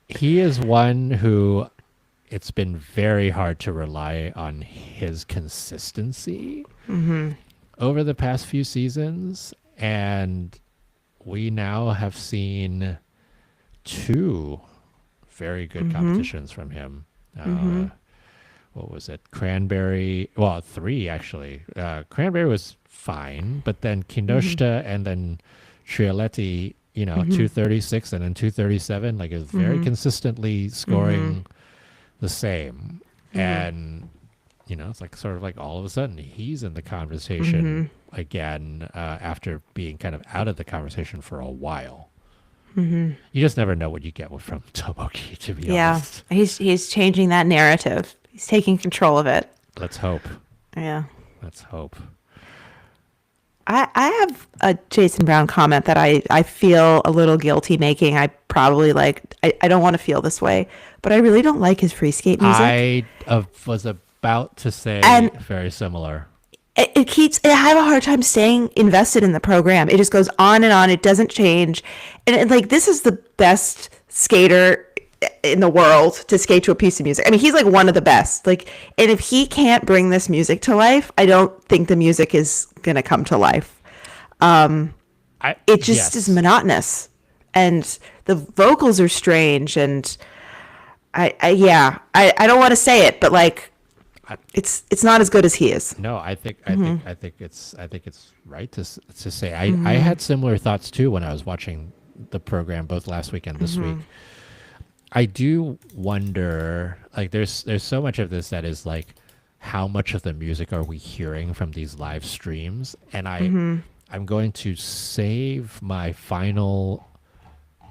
[SPEAKER 1] He is one who it's been very hard to rely on his consistency over the past few seasons. And we now have seen 2 very good competitions from him. What was it? Cranberry. Well, 3 actually. Cranberry was fine, but then Kinoshita and then Trialeti, 236 and then 237. Like it was very consistently scoring the same. And it's like sort of like all of a sudden he's in the conversation again after being kind of out of the conversation for a while. You just never know what you get from Tomoki, to be honest.
[SPEAKER 2] He's changing that narrative. He's taking control of it.
[SPEAKER 1] Let's hope.
[SPEAKER 2] Yeah.
[SPEAKER 1] Let's hope.
[SPEAKER 2] I have a Jason Brown comment that I feel a little guilty making. I probably I don't want to feel this way, but I really don't like his free skate music.
[SPEAKER 1] I was about to say very similar.
[SPEAKER 2] I have a hard time staying invested in the program. It just goes on and on. It doesn't change. And this is the best skater in the world to skate to a piece of music. I mean, he's like one of the best. And if he can't bring this music to life, I don't think the music is going to come to life. It just is monotonous. And the vocals are strange. And I don't want to say it, but it's not as good as he is.
[SPEAKER 1] No, I think it's right to say I had similar thoughts too when I was watching the program both last week and this week. I do wonder, there's so much of this that is how much of the music are we hearing from these live streams? And I'm going to save my final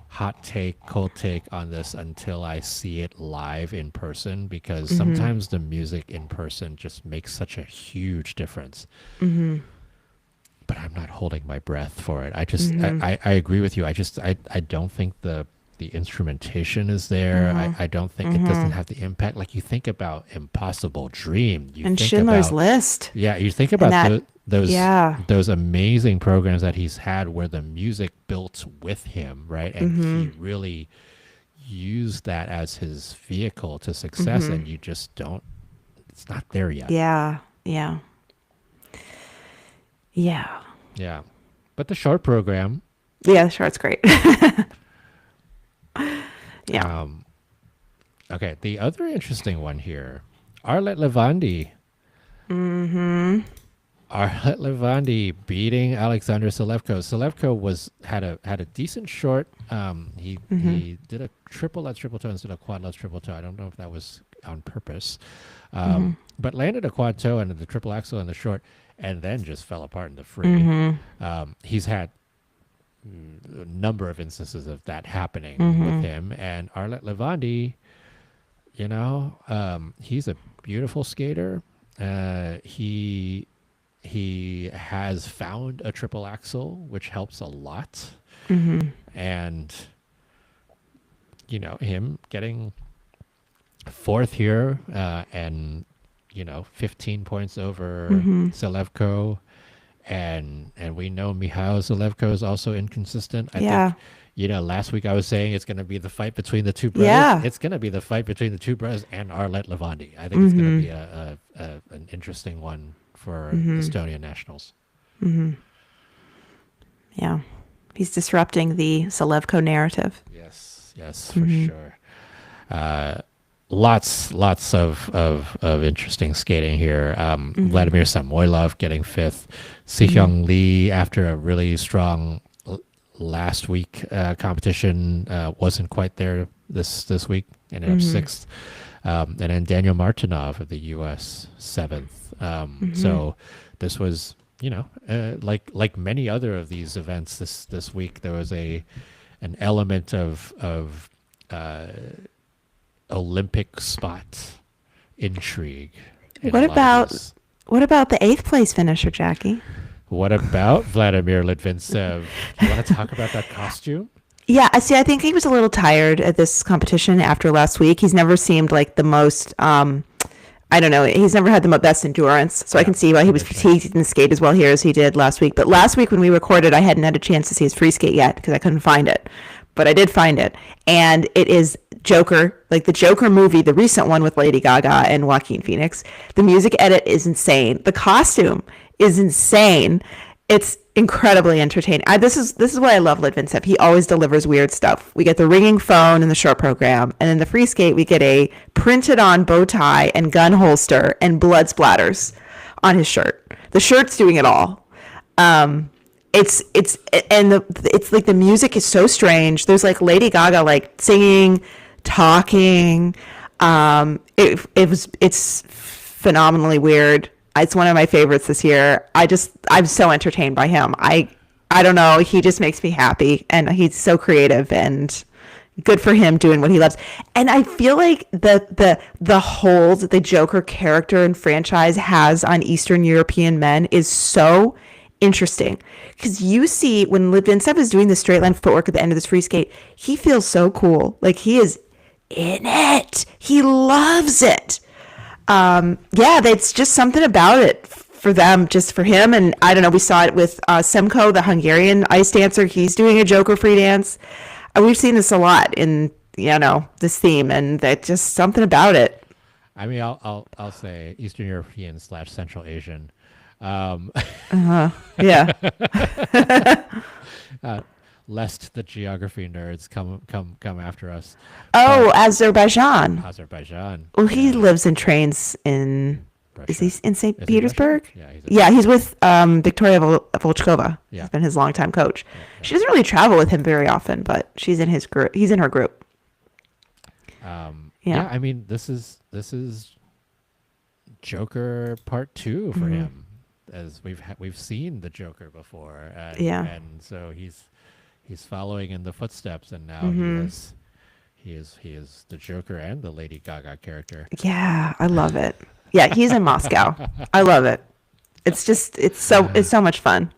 [SPEAKER 1] hot take, cold take on this until I see it live in person, because sometimes the music in person just makes such a huge difference. But I'm not holding my breath for it. I agree with you. I don't think the instrumentation is there. I don't think it doesn't have the impact. You think about Impossible Dream. You
[SPEAKER 2] and
[SPEAKER 1] think
[SPEAKER 2] Schindler's
[SPEAKER 1] about,
[SPEAKER 2] List.
[SPEAKER 1] Yeah, you think about those amazing programs that he's had where the music built with him, right? And he really used that as his vehicle to success, and you just don't, it's not there yet.
[SPEAKER 2] Yeah.
[SPEAKER 1] But the short program.
[SPEAKER 2] Yeah, the short's great. Yeah.
[SPEAKER 1] Okay, the other interesting one here, Arlette Levandi. Arlette Levandi beating Alexander Selevko. Selevko had a decent short. He did a triple lutz triple toe instead of quad lutz triple toe. I don't know if that was on purpose, but landed a quad toe and the triple axel in the short, and then just fell apart in the free. He's had a number of instances of that happening with him, and Arlette Levandi, he's a beautiful skater. He has found a triple axel, which helps a lot. And him getting fourth here, and 15 points over
[SPEAKER 2] Mm-hmm.
[SPEAKER 1] Selevko, and we know Mihail Selevko is also inconsistent. I
[SPEAKER 2] Yeah.
[SPEAKER 1] think, last week I was saying it's going to be the fight between the two brothers.
[SPEAKER 2] Yeah.
[SPEAKER 1] It's going to be the fight between the two brothers and Arlet Levandi. I think it's going to
[SPEAKER 2] Mm-hmm.
[SPEAKER 1] be an interesting one for
[SPEAKER 2] Mm-hmm.
[SPEAKER 1] Estonian nationals.
[SPEAKER 2] Mm-hmm. Yeah. He's disrupting the Selevko narrative.
[SPEAKER 1] Yes, for
[SPEAKER 2] Mm-hmm.
[SPEAKER 1] sure. Lots of interesting skating here.
[SPEAKER 2] Mm-hmm.
[SPEAKER 1] Vladimir Samoylov getting fifth. Sihyung Lee, after a really strong last week competition, wasn't quite there this week. Ended up sixth. And then Daniel Martinov of the U.S. seventh. So this was, like many other of these events this week, there was an element of Olympic spot intrigue. in
[SPEAKER 2] What
[SPEAKER 1] a lot of
[SPEAKER 2] about
[SPEAKER 1] these.
[SPEAKER 2] what about the 8th place finisher, Jackie?
[SPEAKER 1] What about Vladimir Litvintsev? You want to talk about that costume?
[SPEAKER 2] Yeah, I see. I think he was a little tired at this competition after last week. He's never seemed like the most. I don't know. He's never had the best endurance, so I can see why he was fatigued. He didn't skate as well here as he did last week. But last week when we recorded, I hadn't had a chance to see his free skate yet because I couldn't find it. But I did find it, and it is Joker, like the Joker movie, the recent one with Lady Gaga and Joaquin Phoenix. The music edit is insane. The costume is insane. It's incredibly entertaining. This is why I love Litvintsev. He always delivers weird stuff. We get the ringing phone in the short program, and in the free skate we get a printed on bow tie and gun holster and blood splatters on his shirt. The shirt's doing it all. It's like the music is so strange. There's like Lady Gaga like singing, talking. It's phenomenally weird. It's one of my favorites this year. I'm so entertained by him. I don't know. He just makes me happy, and he's so creative, and good for him doing what he loves. And I feel like the hold the Joker character and franchise has on Eastern European men is so interesting, because you see when Litvintsev is doing the straight line footwork at the end of this free skate, he feels so cool. Like he is in it. He loves it. Yeah, that's just something about it for them, just for him. And I don't know, we saw it with Semko, the Hungarian ice dancer. He's doing a Joker free dance. We've seen this a lot in, this theme, and that just something about it.
[SPEAKER 1] I mean, I'll say Eastern European / Central Asian.
[SPEAKER 2] Yeah.
[SPEAKER 1] Lest the geography nerds come after us.
[SPEAKER 2] Oh, Azerbaijan.
[SPEAKER 1] Azerbaijan.
[SPEAKER 2] Well, he lives and trains in,
[SPEAKER 1] Russia.
[SPEAKER 2] is he in St.
[SPEAKER 1] Is he
[SPEAKER 2] Petersburg?
[SPEAKER 1] Russian?
[SPEAKER 2] Yeah, he's with Victoria Volchkova.
[SPEAKER 1] Yeah.
[SPEAKER 2] He's been his longtime coach. She doesn't really travel with him very often, but she's in his group. He's in her group.
[SPEAKER 1] Yeah, I mean, this is Joker Part 2 for him, as we've seen the Joker before, and so he's following in the footsteps, and now he is the Joker and the Lady Gaga character.
[SPEAKER 2] Yeah, I love it. Yeah, he's in Moscow. I love it. It's so much fun.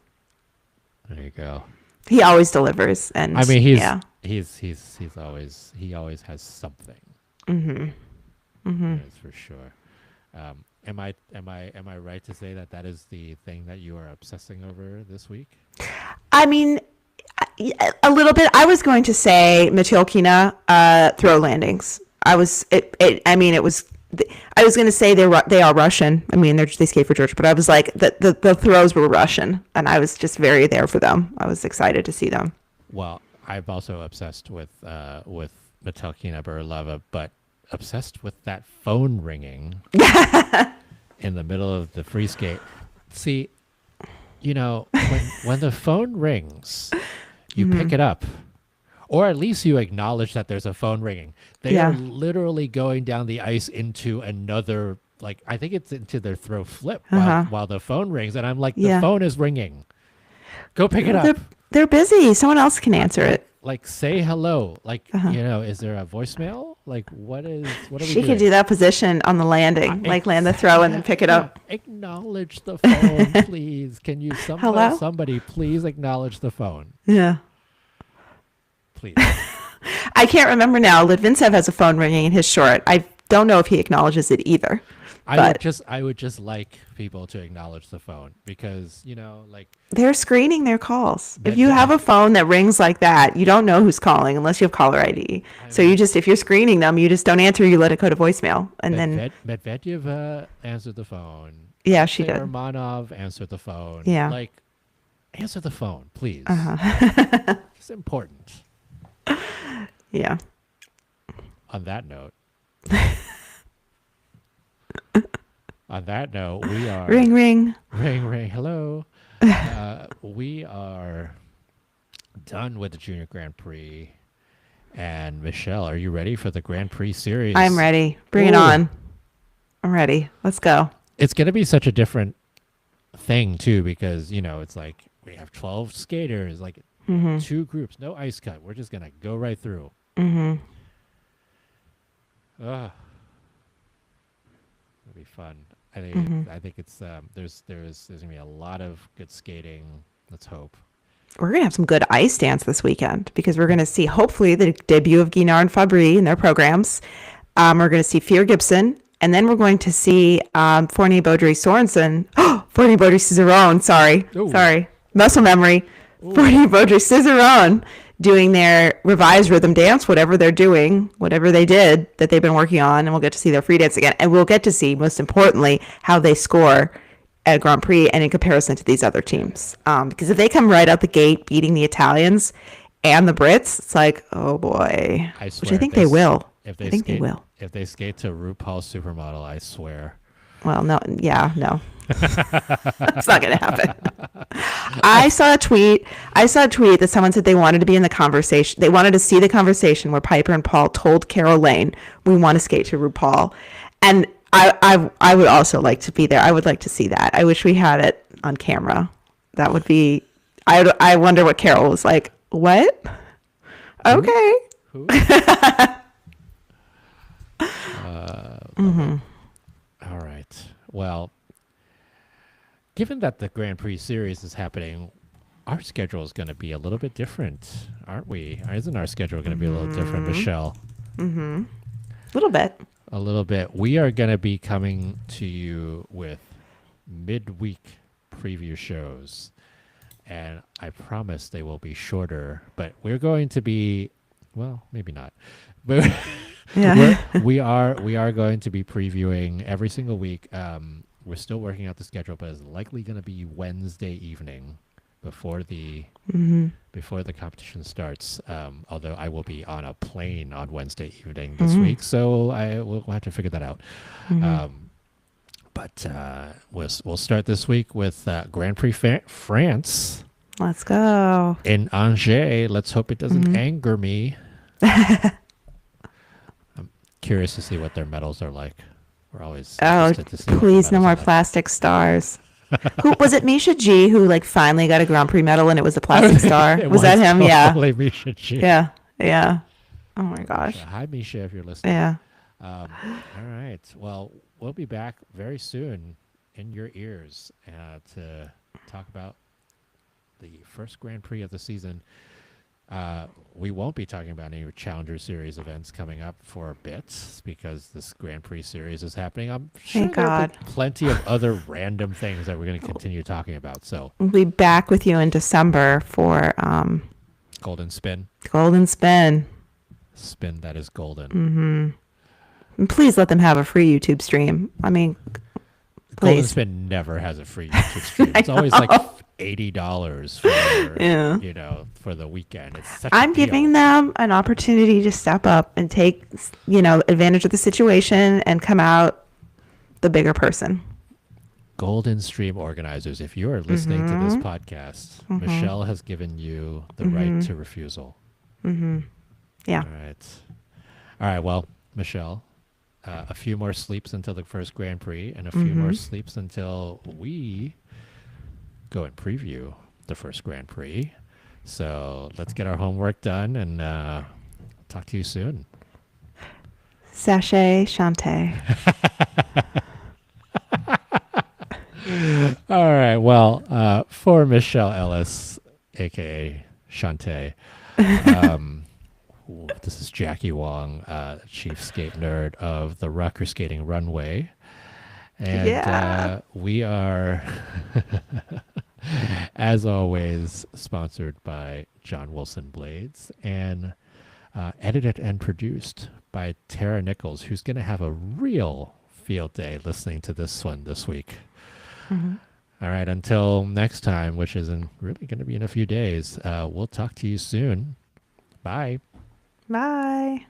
[SPEAKER 1] There you go.
[SPEAKER 2] He always delivers, and
[SPEAKER 1] I mean, he always has something. That's for sure. Am I right to say that is the thing that you are obsessing over this week?
[SPEAKER 2] I mean, a little bit. I was going to say Matilkina throw landings. I was going to say they are Russian. I mean, they skate for Georgia, but I was like the throws were Russian, and I was just very there for them. I was excited to see them.
[SPEAKER 1] Well, I'm also obsessed with Metelkina Burlava, but obsessed with that phone ringing in the middle of the free skate. See, when the phone rings, you pick it up, or at least you acknowledge that there's a phone ringing. They are literally going down the ice into another, like, I think it's into their throw flip while the phone rings, and I'm like, the phone is ringing. Go pick it up.
[SPEAKER 2] They're busy. Someone else can answer it.
[SPEAKER 1] Like, say hello. Like, is there a voicemail? Like, what are we doing?
[SPEAKER 2] She could do that position on the landing, like land the throw and then pick it up.
[SPEAKER 1] Acknowledge the phone, please. Can you
[SPEAKER 2] Hello?
[SPEAKER 1] somebody please acknowledge the phone?
[SPEAKER 2] Yeah.
[SPEAKER 1] Please.
[SPEAKER 2] I can't remember now. Litvintsev has a phone ringing in his short. I don't know if he acknowledges it either. But
[SPEAKER 1] I would just like people to acknowledge the phone because, like
[SPEAKER 2] they're screening their calls. If you have
[SPEAKER 1] Medvedev,
[SPEAKER 2] a phone that rings like that, you don't know who's calling unless you have caller ID.
[SPEAKER 1] I
[SPEAKER 2] So you
[SPEAKER 1] mean,
[SPEAKER 2] just, if you're screening them, you just don't answer. You let it go to voicemail, and then
[SPEAKER 1] Medvedev answered the phone.
[SPEAKER 2] yeah, she
[SPEAKER 1] Alexei
[SPEAKER 2] did.
[SPEAKER 1] Romanov answered the phone.
[SPEAKER 2] Yeah.
[SPEAKER 1] Like, answer the phone, please.
[SPEAKER 2] Uh-huh.
[SPEAKER 1] It's important.
[SPEAKER 2] Yeah.
[SPEAKER 1] On that note, we are
[SPEAKER 2] Ring ring.
[SPEAKER 1] ring ring. Hello. We are done with the Junior Grand Prix. And Michelle, are you ready for the Grand Prix series?
[SPEAKER 2] I'm ready. Bring it
[SPEAKER 1] Ooh.
[SPEAKER 2] on. I'm ready. Let's go.
[SPEAKER 1] It's going to be such a different thing too, because it's like we have 12 skaters, like two groups, no ice cut. We're just going to go right through.
[SPEAKER 2] Mm-hmm.
[SPEAKER 1] It'll be fun. I think it's there's gonna be a lot of good skating. Let's hope.
[SPEAKER 2] We're going to have some good ice dance this weekend because we're going to see, hopefully, the debut of Guinard and Fabry in their programs. We're going to see Fear Gibson, and then we're going to see Fournier Baudry Sorensen. Fournier Baudry Cizeron,
[SPEAKER 1] Ooh.
[SPEAKER 2] sorry. Muscle memory.
[SPEAKER 1] Ooh.
[SPEAKER 2] Fournier Baudry Cizeron doing their revised rhythm dance, whatever they're doing, whatever they did that they've been working on, and we'll get to see their free dance again. And we'll get to see, most importantly, how they score at Grand Prix and in comparison to these other teams. Because if they come right out the gate beating the Italians and the Brits, it's like, oh boy.
[SPEAKER 1] I swear,
[SPEAKER 2] which I think they will.
[SPEAKER 1] If
[SPEAKER 2] I think they will.
[SPEAKER 1] If they skate to RuPaul's Supermodel, I swear.
[SPEAKER 2] Well, no. It's not going to happen. I saw a tweet that someone said they wanted to be in the conversation. They wanted to see the conversation where Piper and Paul told Carol Lane, we want to skate to RuPaul. And I would also like to be there. I would like to see that. I wish we had it on camera. That would be, I wonder what Carol was like. What? Okay.
[SPEAKER 1] Who? All right. Well, given that the Grand Prix series is happening, our schedule is going to be a little bit different, aren't we? Isn't our schedule going to be a little different, Michelle?
[SPEAKER 2] Mm-hmm. A little bit.
[SPEAKER 1] A little bit. We are going to be coming to you with midweek preview shows. And I promise they will be shorter, but we're going to be, well, maybe not. But
[SPEAKER 2] Yeah.
[SPEAKER 1] we are going to be previewing every single week. We're still working out the schedule, but it's likely going to be Wednesday evening before the competition starts. Although I will be on a plane on Wednesday evening this week, so we'll have to figure that out. But we'll start this week with Grand Prix France
[SPEAKER 2] Let's go.
[SPEAKER 1] in Angers. Let's hope it doesn't anger me. I'm curious to see what their medals are like. We're always interested to see what
[SPEAKER 2] please,
[SPEAKER 1] the
[SPEAKER 2] no
[SPEAKER 1] medals
[SPEAKER 2] more
[SPEAKER 1] are like.
[SPEAKER 2] plastic stars. Who was it? Misha G, who finally got a Grand Prix medal, and it was a plastic star.
[SPEAKER 1] It
[SPEAKER 2] Was that him? Yeah.
[SPEAKER 1] totally Misha G.
[SPEAKER 2] Yeah. Oh my gosh.
[SPEAKER 1] Hi, Misha, if you're listening.
[SPEAKER 2] Yeah.
[SPEAKER 1] All right. Well, we'll be back very soon in your ears to talk about the first Grand Prix of the season. We won't be talking about any Challenger Series events coming up for a bit because this Grand Prix series is happening. I'm sure
[SPEAKER 2] Thank
[SPEAKER 1] there'll be
[SPEAKER 2] God.
[SPEAKER 1] plenty of other random things that we're going to continue talking about. So,
[SPEAKER 2] We'll be back with you in December for
[SPEAKER 1] Golden Spin.
[SPEAKER 2] Golden Spin.
[SPEAKER 1] Spin that is golden.
[SPEAKER 2] Mm-hmm. And please let them have a free YouTube stream. I mean,
[SPEAKER 1] Golden
[SPEAKER 2] please.
[SPEAKER 1] Spin never has a free YouTube stream. It's always like $80 for for the weekend. It's such
[SPEAKER 2] I'm
[SPEAKER 1] a deal.
[SPEAKER 2] giving them an opportunity to step up and take, advantage of the situation and come out the bigger person.
[SPEAKER 1] Golden Stream organizers, if you are listening to this podcast, Michelle has given you the right to refusal.
[SPEAKER 2] Yeah.
[SPEAKER 1] All right. Well, Michelle, a few more sleeps until the first Grand Prix and a few more sleeps until we go and preview the first Grand Prix. So let's get our homework done and talk to you soon.
[SPEAKER 2] Sachet Shante.
[SPEAKER 1] All right. Well, for Michelle Ellis, a.k.a. Shantae, this is Jackie Wong, chief skate nerd of the Rocker Skating Runway. And
[SPEAKER 2] Yeah.
[SPEAKER 1] we are, as always, sponsored by John Wilson Blades and edited and produced by Tara Nichols, who's going to have a real field day listening to this one this week.
[SPEAKER 2] Mhm.
[SPEAKER 1] All right, until next time, which isn't really going to be in a few days, we'll talk to you soon. Bye.
[SPEAKER 2] Bye.